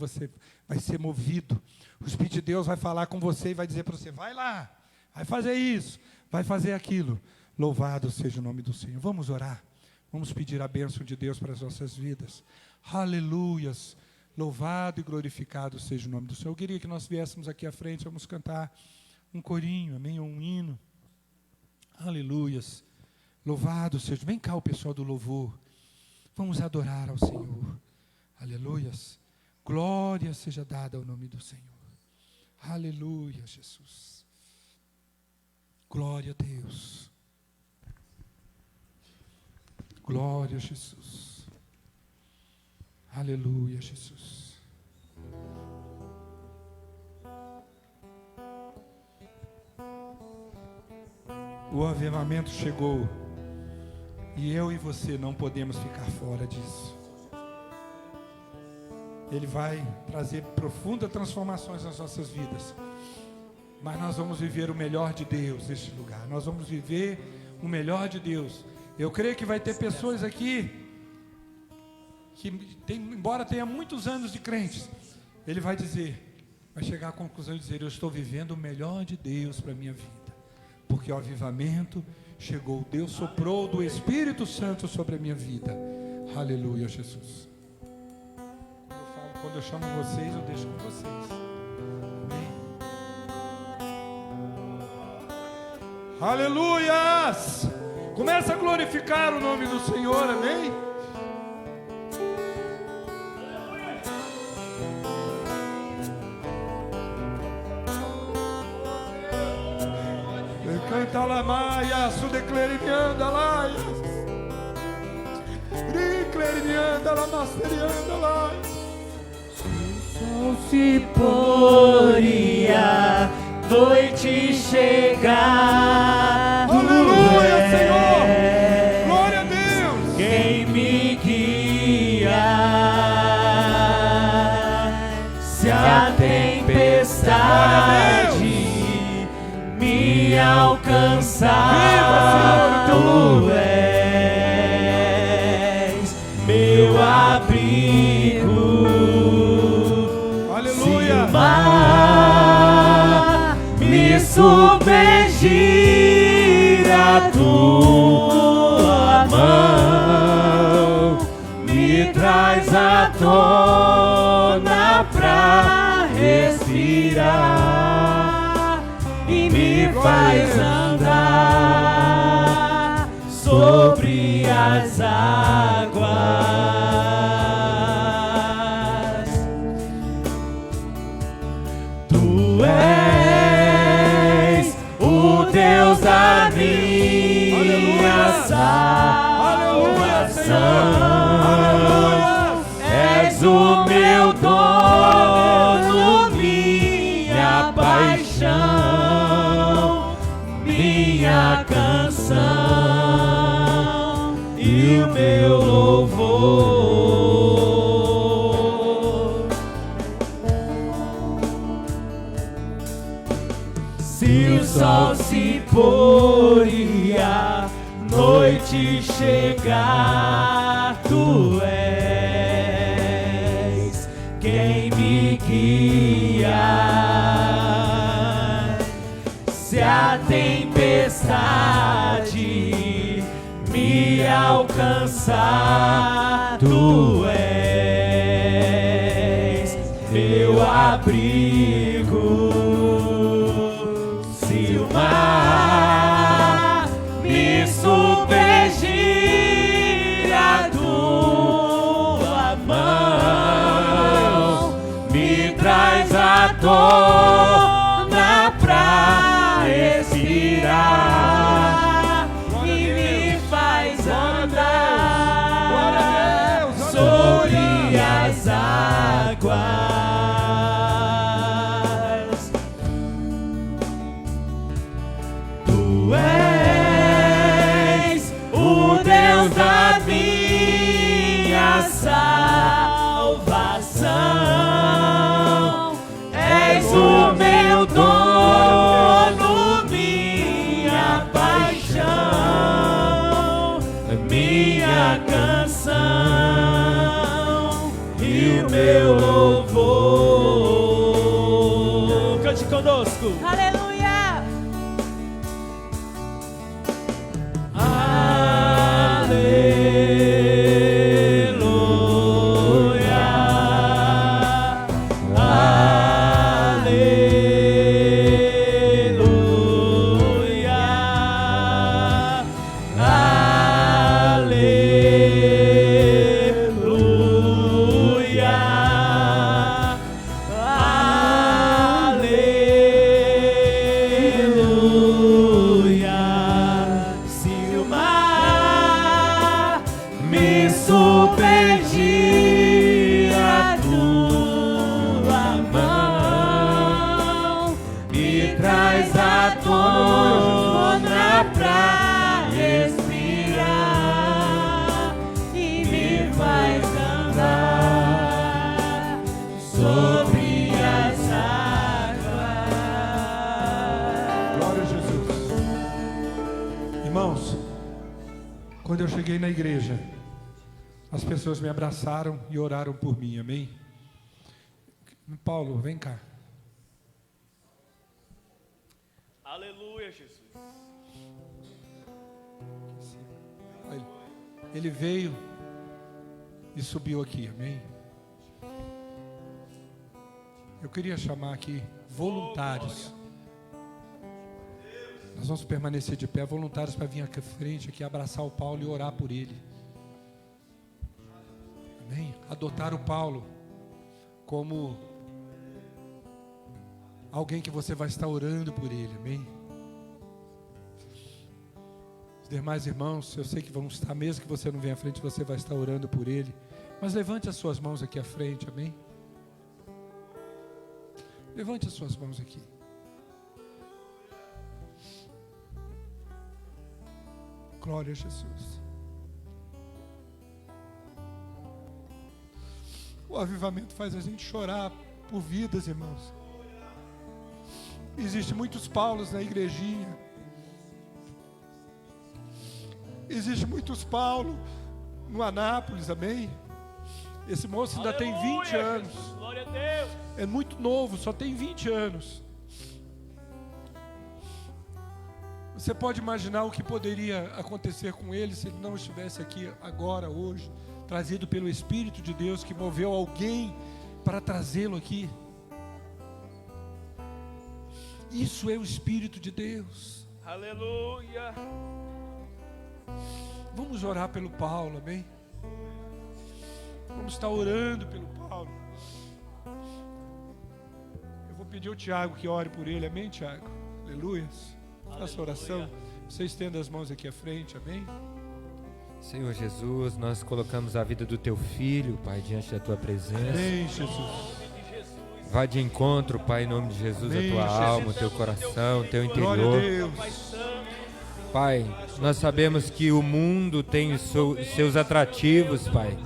vai ser movido. O Espírito de Deus vai falar com você e vai dizer para você, vai lá, vai fazer isso, vai fazer aquilo. Louvado seja o nome do Senhor. Vamos orar, vamos pedir a bênção de Deus para as nossas vidas. Aleluias. Louvado e glorificado seja o nome do Senhor. Eu queria que nós viéssemos aqui à frente, vamos cantar um corinho, amém? Um hino. Aleluias. Louvado seja. Vem cá o pessoal do louvor. Vamos adorar ao Senhor. Aleluias. Glória seja dada ao nome do Senhor. Aleluia, Jesus. Glória a Deus. Glória a Jesus. Aleluia, Jesus. O avivamento chegou e eu e você não podemos ficar fora disso. Ele vai trazer profundas transformações nas nossas vidas, mas nós vamos viver o melhor de Deus neste lugar. Nós vamos viver o melhor de Deus. Eu creio que vai ter pessoas aqui que embora tenha muitos anos de crentes, ele vai chegar à conclusão de dizer: eu estou vivendo o melhor de Deus para a minha vida, porque o avivamento chegou. Deus soprou do Espírito Santo sobre a minha vida. Aleluia, Jesus. Quando eu chamo vocês, eu deixo com vocês. Amém. Aleluias! Começa a glorificar o nome do Senhor, amém? Canta la maia, su declare mi anda laia. Declare mi anda la masterianda laia. Sol se pôr e a noite chegar. Aleluia, Senhor! Glória a Deus! Quem me guia? Se a tempestade me alcançar, tu és meu abrigo. Aleluia! Mar me submergir, a tua mão me traz à tona pra respirar e me faz andar sobre as águas. Tu és o Deus da minha salvação. És o meu dono, minha paixão, minha canção e o meu louvor. Se o sol se pôr e a noite chegar, tu és quem me guia. Se a tempestade me alcançar, tu és meu abrigo. Se o mar me submergir, a tua mão me traz à tona pra respirar e me faz andar sobre as águas. Tu és o Deus da minha salvação. És o meu dono, minha paixão, minha canção e o meu louvor. Cante conosco. Aleluia! sobre as águas. Glória a Jesus. Irmãos, quando eu cheguei na igreja, as pessoas me abraçaram e oraram por mim, amém? Paulo, vem cá. Aleluia, Jesus. Ele veio e subiu aqui, amém? Eu queria chamar aqui voluntários. Nós vamos permanecer de pé, voluntários para vir aqui à frente, aqui abraçar o Paulo e orar por ele. Amém? Adotar o Paulo como alguém que você vai estar orando por ele, amém? Os demais irmãos, eu sei que vão estar, mesmo que você não venha à frente, você vai estar orando por ele. Mas levante as suas mãos aqui à frente, amém? Levante as suas mãos aqui. Glória a Jesus. O avivamento faz a gente chorar por vidas, irmãos. Existem muitos Paulos na igrejinha. Existem muitos Paulos no Anápolis, amém? Esse moço ainda tem 20 anos. Glória a Deus. É muito novo, só tem 20 anos. Você pode imaginar o que poderia acontecer com ele se ele não estivesse aqui agora, hoje, trazido pelo Espírito de Deus que moveu alguém para trazê-lo aqui. Isso é o Espírito de Deus. Aleluia. Vamos orar pelo Paulo, amém? Vamos estar orando pelo Paulo. Eu vou pedir ao Tiago que ore por ele, amém, Tiago? Aleluia. Faça oração. Você estenda as mãos aqui à frente, amém? Senhor Jesus, nós colocamos a vida do teu filho, Pai, diante da tua presença. Amém, Jesus. Vai de encontro, Pai, em nome de Jesus, Amém, a tua Jesus. alma, o teu coração, o teu Glória a interior. Deus. Pai, nós sabemos que o mundo tem os seus atrativos, Pai.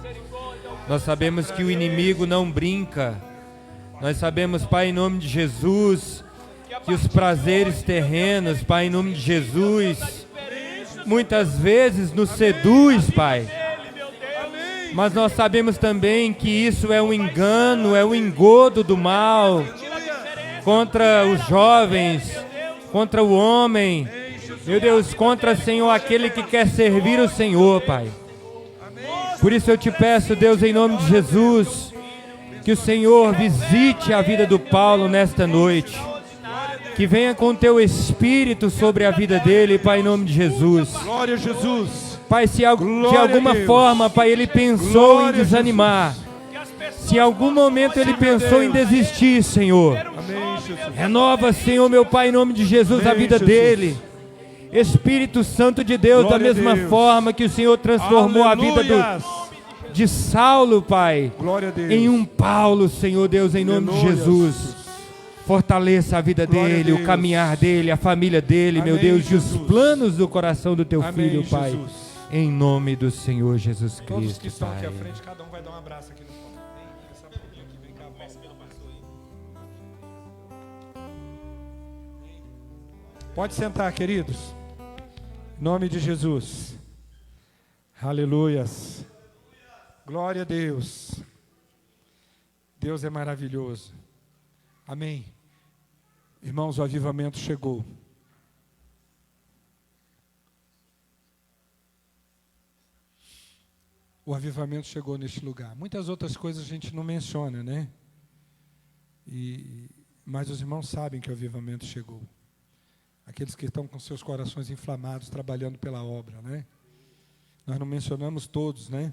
Nós sabemos que o inimigo não brinca. Nós sabemos, Pai, em nome de Jesus, que os prazeres terrenos, Pai, em nome de Jesus, muitas vezes nos seduz, Pai. Mas nós sabemos também que isso é um engano, é um engodo do mal contra os jovens, contra o homem. Meu Deus, contra, Senhor, aquele que quer servir o Senhor, Pai. Por isso eu te peço, Deus, em nome de Jesus, que o Senhor visite a vida do Paulo nesta noite. Que venha com o teu Espírito sobre a vida dele, Pai, em nome de Jesus. Glória a Jesus. Pai, se de Glória alguma a Deus. forma, Pai, ele pensou Glória em a desanimar. Se em algum momento ele pensou em desistir, Senhor. Amém, Jesus. Renova, Senhor, meu Pai, em nome de Jesus, a Amém, vida Jesus. dele. Espírito Santo de Deus, Glória da a mesma Deus. forma que o Senhor transformou a vida Aleluias. de Saulo, Pai, Glória a Deus. em um Paulo, Senhor Deus, em nome de Aleluia. Jesus. Fortaleça a vida Glória a dele, o Deus. caminhar dele, a família dele, meu Amém, Deus, e os Jesus. planos do coração do teu Amém, filho, Pai. Jesus. Em nome do Senhor Jesus Todos que Cristo, estão aqui Pai. à frente, cada um vai dar um abraço aqui no palco. Vem, essa pouquinho aqui, vem cá, pode sentar, queridos. Em nome de Jesus. Aleluias. Glória a Deus. Deus é maravilhoso. Amém. Irmãos, o avivamento chegou. O avivamento chegou neste lugar. Muitas outras coisas a gente não menciona, né? Mas os irmãos sabem que o avivamento chegou. Aqueles que estão com seus corações inflamados, trabalhando pela obra, né? Nós não mencionamos todos, né?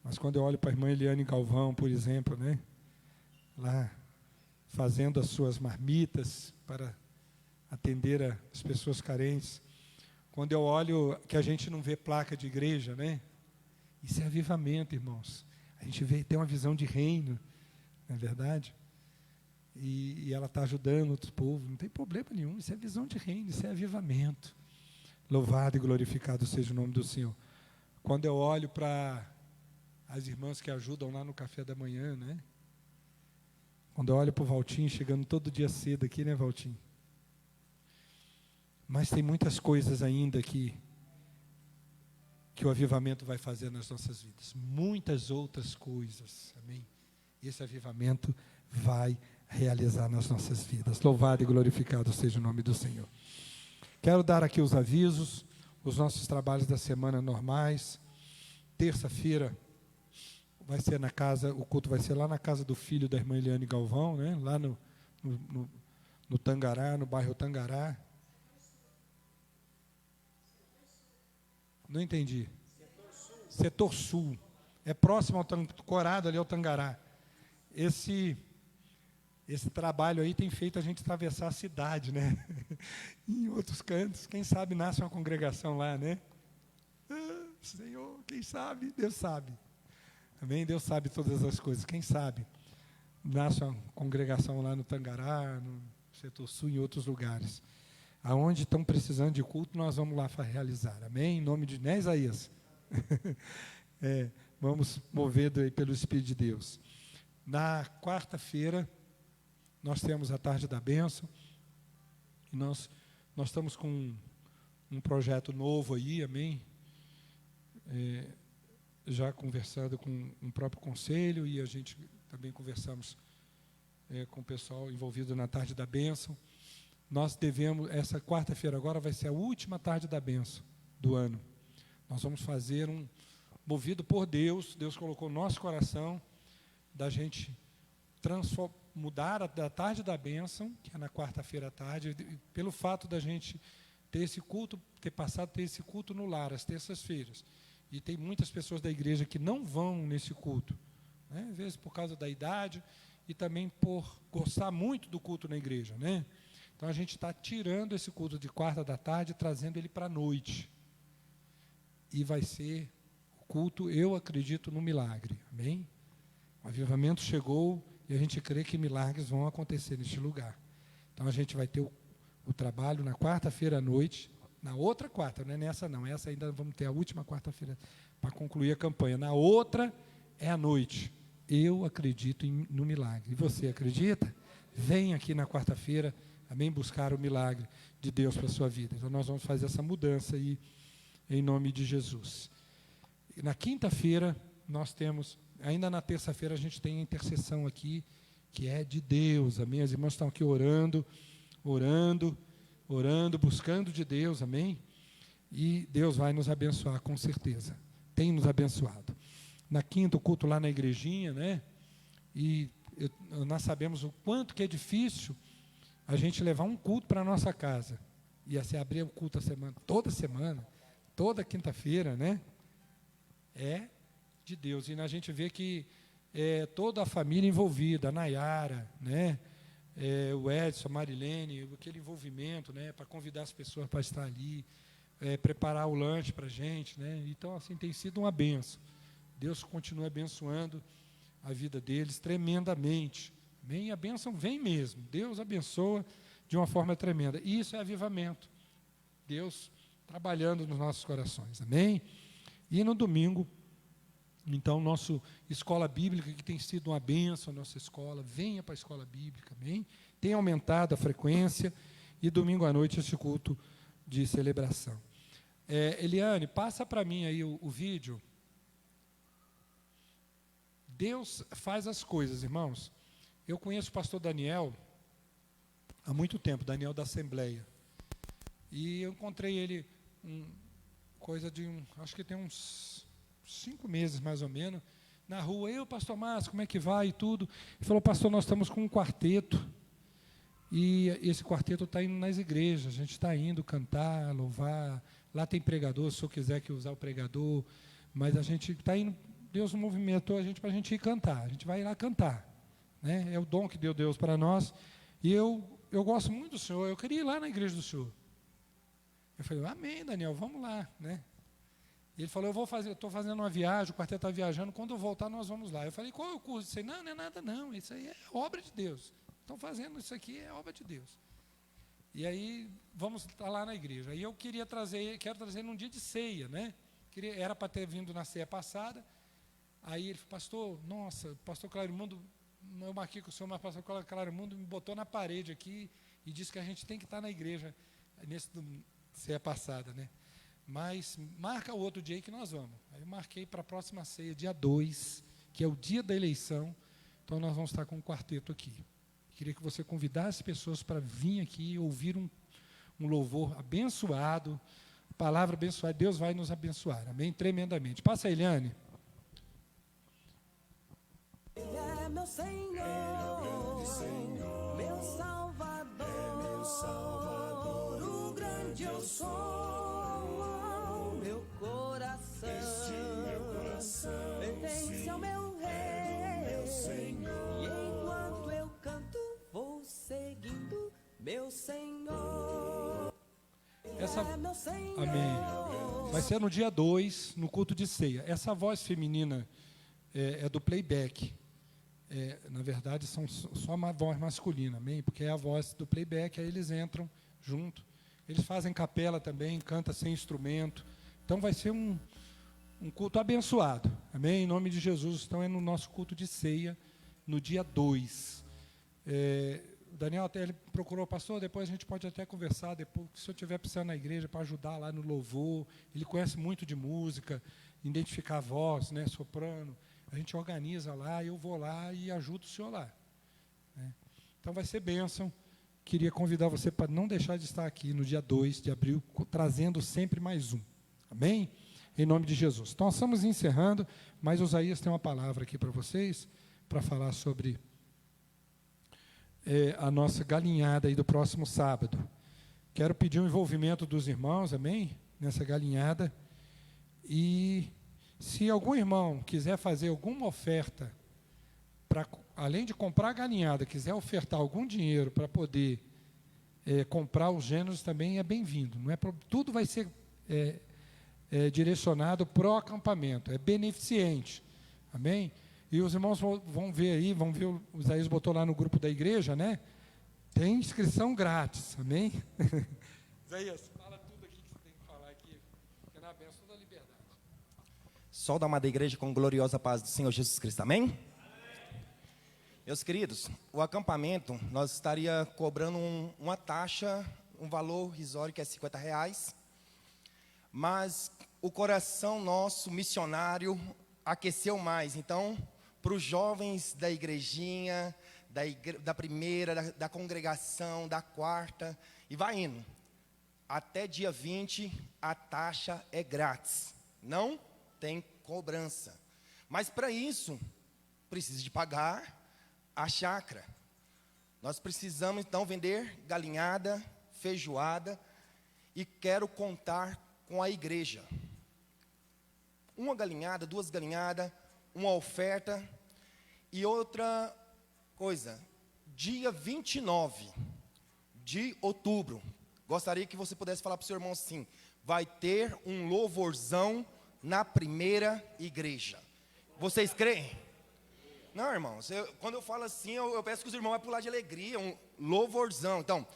Mas quando eu olho para a irmã Eliane Galvão, por exemplo, né? Lá, fazendo as suas marmitas para atender as pessoas carentes. Quando eu olho que a gente não vê placa de igreja, né? Isso é avivamento, irmãos. A gente tem uma visão de reino, não é verdade? E ela está ajudando outros povos, não tem problema nenhum. Isso é visão de reino, isso é avivamento. Louvado e glorificado seja o nome do Senhor. Quando eu olho para as irmãs que ajudam lá no café da manhã, né? Quando eu olho para o Valtinho, chegando todo dia cedo aqui, né, Valtinho? Mas tem muitas coisas ainda que o avivamento vai fazer nas nossas vidas. Muitas outras coisas, amém? Esse avivamento vai realizar nas nossas vidas. Louvado e glorificado seja o nome do Senhor. Quero dar aqui os avisos, os nossos trabalhos da semana normais. Terça-feira vai ser na casa, o culto vai ser lá na casa do filho da irmã Eliane Galvão, né? Lá no Tangará, no bairro Tangará. Não entendi. Setor Sul. É próximo ao Corado, ali ao Tangará. Esse trabalho aí tem feito a gente atravessar a cidade, né? Em outros cantos, quem sabe nasce uma congregação lá, né? Senhor, quem sabe? Deus sabe. Amém? Deus sabe todas as coisas. Quem sabe? Nasce uma congregação lá no Tangará, no Setor Sul, em outros lugares. Aonde estão precisando de culto, nós vamos lá para realizar. Amém? Em nome de, né, Isaías? Vamos movido aí pelo Espírito de Deus. Na quarta-feira, nós temos a Tarde da Bênção. E nós estamos com um projeto novo aí, amém? Já conversando com o próprio conselho, e a gente também conversamos com o pessoal envolvido na Tarde da Bênção. Nós devemos, essa quarta-feira agora vai ser a última Tarde da Bênção do ano. Nós vamos fazer movido por Deus, Deus colocou no nosso coração, da gente mudar da Tarde da Bênção, que é na quarta-feira à tarde, pelo fato da gente ter esse culto, ter esse culto no lar, às terças-feiras. E tem muitas pessoas da igreja que não vão nesse culto, né? Às vezes por causa da idade e também por gostar muito do culto na igreja, né? Então a gente está tirando esse culto de quarta da tarde e trazendo ele para a noite. E vai ser o culto, eu acredito no milagre, amém? O avivamento chegou e a gente crê que milagres vão acontecer neste lugar. Então a gente vai ter o trabalho na quarta-feira à noite. Na outra quarta, não é nessa não, essa ainda vamos ter a última quarta-feira para concluir a campanha. Na outra é à noite. Eu acredito no milagre. E você acredita? Vem aqui na quarta-feira, amém, buscar o milagre de Deus para a sua vida. Então nós vamos fazer essa mudança aí, em nome de Jesus. E na quinta-feira, nós temos, ainda na terça-feira, a gente tem a intercessão aqui, que é de Deus, amém? As irmãs estão aqui orando, buscando de Deus, amém? E Deus vai nos abençoar, com certeza. Tem nos abençoado. Na quinta, o culto lá na igrejinha, né? E nós sabemos o quanto que é difícil a gente levar um culto para a nossa casa. E assim, abrir o culto toda semana, toda quinta-feira, né? É de Deus. E a gente vê que toda a família envolvida, a Nayara, né? O Edson, a Marilene, aquele envolvimento, né, para convidar as pessoas para estar ali, preparar o lanche para a gente, né? Então, assim, tem sido uma benção. Deus continua abençoando a vida deles tremendamente. Amém? E a bênção vem mesmo. Deus abençoa de uma forma tremenda. E isso é avivamento. Deus trabalhando nos nossos corações. Amém? E no domingo, então, nossa escola bíblica, que tem sido uma bênção, a nossa escola, venha para a escola bíblica, amém? Tem aumentado a frequência, e domingo à noite esse culto de celebração. Eliane, passa para mim aí o vídeo. Deus faz as coisas, irmãos. Eu conheço o pastor Daniel há muito tempo, Daniel da Assembleia. E eu encontrei ele, acho que tem uns 5 meses mais ou menos, na rua. Pastor Márcio, como é que vai e tudo? Ele falou, pastor, nós estamos com um quarteto, e esse quarteto está indo nas igrejas, a gente está indo cantar, louvar, lá tem pregador, se eu quiser que usar o pregador, mas a gente está indo, Deus movimentou a gente para a gente ir cantar, a gente vai ir lá cantar, né? É o dom que deu Deus para nós, e eu gosto muito do Senhor, eu queria ir lá na igreja do Senhor. Eu falei, amém, Daniel, vamos lá, né? Ele falou, estou fazendo uma viagem, o quarteto está viajando, quando eu voltar nós vamos lá. Eu falei, qual é o curso? Ele disse, não é nada não, isso aí é obra de Deus. Estão fazendo isso aqui, é obra de Deus. E aí, vamos estar lá na igreja. Aí eu quero trazer num dia de ceia, né? Era para ter vindo na ceia passada. Aí ele falou, pastor, nossa, pastor Clarimundo eu marquei com o senhor, mas o pastor Claramundo me botou na parede aqui e disse que a gente tem que estar na igreja nesse ceia passada, né? Mas marca o outro dia aí que nós vamos. Aí eu marquei para a próxima ceia, dia 2, que é o dia da eleição. Então nós vamos estar com um quarteto aqui. Queria que você convidasse pessoas para vir aqui e ouvir um louvor abençoado, palavra abençoada. Deus vai nos abençoar, amém? Tremendamente. Passa a Eliane. Ele é meu Senhor, meu Salvador, o grande eu sou, meu coração, pertence ao meu Rei, e enquanto eu canto, vou seguindo meu Senhor. Amém. Vai ser no dia 2, no culto de ceia. Essa voz feminina é do playback. Na verdade, são só uma voz masculina, amém? Porque é a voz do playback, aí eles entram junto. Eles fazem capela também, canta sem instrumento. Então vai ser um culto abençoado, amém? Em nome de Jesus. Então é no nosso culto de ceia, no dia 2. O Daniel até ele procurou, pastor, depois a gente pode até conversar, depois, se eu estiver precisando na igreja para ajudar lá no louvor. Ele conhece muito de música, identificar a voz, né, soprano. A gente organiza lá, eu vou lá e ajudo o senhor lá, né? Então vai ser bênção. Queria convidar você para não deixar de estar aqui no dia 2 de abril, trazendo sempre mais um. Amém? Em nome de Jesus. Então, nós estamos encerrando, mas o Isaías tem uma palavra aqui para vocês, para falar sobre a nossa galinhada aí do próximo sábado. Quero pedir o envolvimento dos irmãos, amém? Nessa galinhada. E se algum irmão quiser fazer alguma oferta, além de comprar a galinhada, quiser ofertar algum dinheiro para poder comprar os gêneros, também é bem-vindo. Tudo vai ser direcionado para o acampamento, é beneficente. Amém? E os irmãos vão ver aí, o Isaías botou lá no grupo da igreja, né? Tem inscrição grátis, amém? Isaías, fala tudo aqui que você tem que falar aqui, que é na bênção da liberdade. Sol da amada igreja com gloriosa paz do Senhor Jesus Cristo, amém? Meus queridos, o acampamento, nós estaria cobrando uma taxa, um valor risório que é R$50, mas o coração nosso, missionário, aqueceu mais. Então, para os jovens da igrejinha, da primeira, da congregação, da quarta, e vai indo. Até dia 20, a taxa é grátis. Não tem cobrança. Mas para isso, precisa de pagar a chácara. Nós precisamos, então, vender galinhada, feijoada, e quero contar com a igreja. Uma galinhada, 2 galinhadas, uma oferta. E outra coisa, dia 29 de outubro, gostaria que você pudesse falar para o seu irmão assim, vai ter um louvorzão na primeira igreja. Vocês creem? Não, irmãos, quando eu falo assim, eu peço que os irmãos vão pular de alegria, um louvorzão. Então,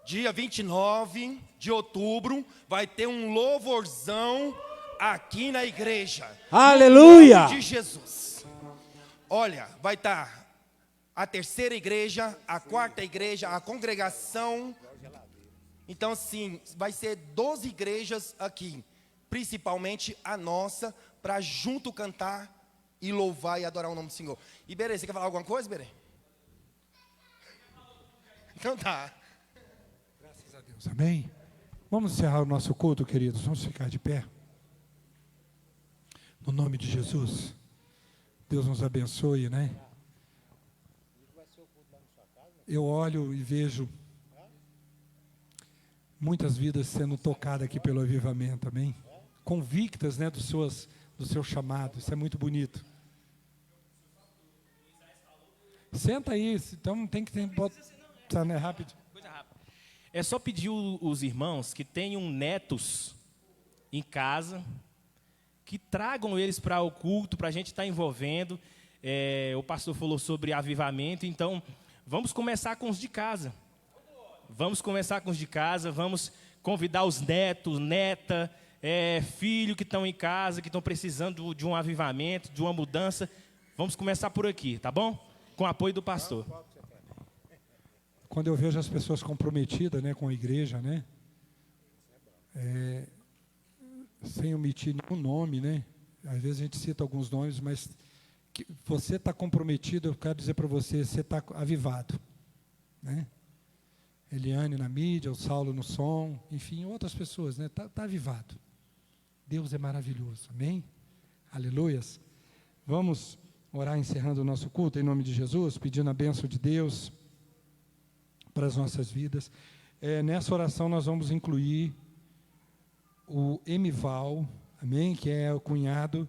dia 29 de outubro, vai ter um louvorzão aqui na igreja. Aleluia! Em nome de Jesus. Olha, vai estar a terceira igreja, a quarta igreja, a congregação. Então, sim, vai ser 12 igrejas aqui, principalmente a nossa, para junto cantar e louvar e adorar o nome do Senhor. Iberê, você quer falar alguma coisa, Iberê? Então tá. Graças a Deus, amém? Vamos encerrar o nosso culto, queridos. Vamos ficar de pé. No nome de Jesus. Deus nos abençoe, né? Eu olho e vejo muitas vidas sendo tocadas aqui pelo avivamento, amém? Convictas, né, do seu chamado. Isso é muito bonito. Senta aí, então tem que botar, né, rápido. É só pedir os irmãos que tenham netos em casa, que tragam eles para o culto, para a gente estar envolvendo. O pastor falou sobre avivamento, então vamos começar com os de casa. Vamos começar com os de casa, vamos convidar os netos, neta, filho que estão em casa, que estão precisando de um avivamento, de uma mudança. Vamos começar por aqui, tá bom? com o apoio do pastor. Quando eu vejo as pessoas comprometidas, né, com a igreja, né, sem omitir nenhum nome, né, às vezes a gente cita alguns nomes, mas que você está comprometido, eu quero dizer para você, você está avivado, né? Eliane na mídia, o Saulo no som, enfim, outras pessoas, né? Tá avivado. Deus é maravilhoso, amém? Aleluias. Vamos orar encerrando o nosso culto em nome de Jesus, pedindo a bênção de Deus para as nossas vidas. Nessa oração nós vamos incluir o Emival, amém? Que é o cunhado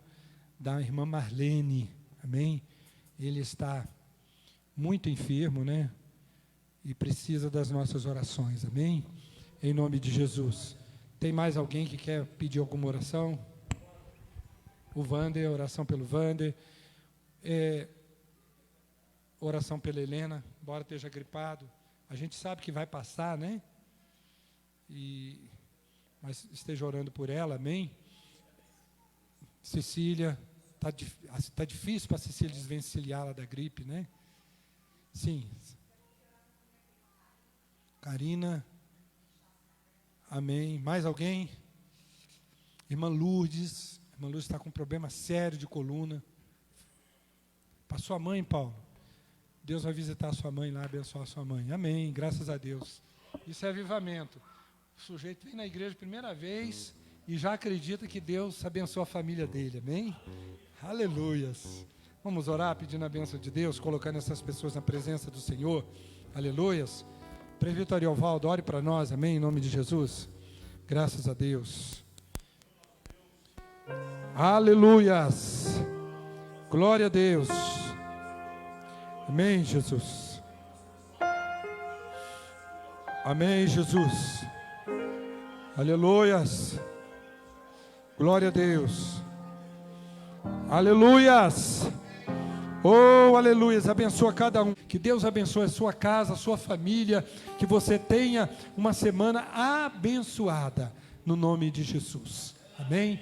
da irmã Marlene, amém? Ele está muito enfermo, né? E precisa das nossas orações, amém? Em nome de Jesus. Tem mais alguém que quer pedir alguma oração? O Wander, oração pelo Wander. Oração pela Helena, embora esteja gripado. A gente sabe que vai passar, né? Mas esteja orando por ela, amém? Cecília, tá difícil para a Cecília desvencilhá-la da gripe, né? Sim. Karina, amém. Mais alguém? Irmã Lourdes está com um problema sério de coluna. Para sua mãe, Paulo. Deus vai visitar a sua mãe lá, abençoar a sua mãe. Amém, graças a Deus. Isso é avivamento. O sujeito vem na igreja a primeira vez e já acredita que Deus abençoa a família dele. Amém? Aleluias. Vamos orar pedindo a bênção de Deus, colocando essas pessoas na presença do Senhor. Aleluias. Prefeito Ariovaldo, ore para nós, amém, em nome de Jesus. Graças a Deus. Aleluias. Glória a Deus. Amém, Jesus. Amém, Jesus. Aleluias. Glória a Deus. Aleluias. Oh, aleluias, abençoa cada um. Que Deus abençoe a sua casa, a sua família. Que você tenha uma semana abençoada. No nome de Jesus. Amém.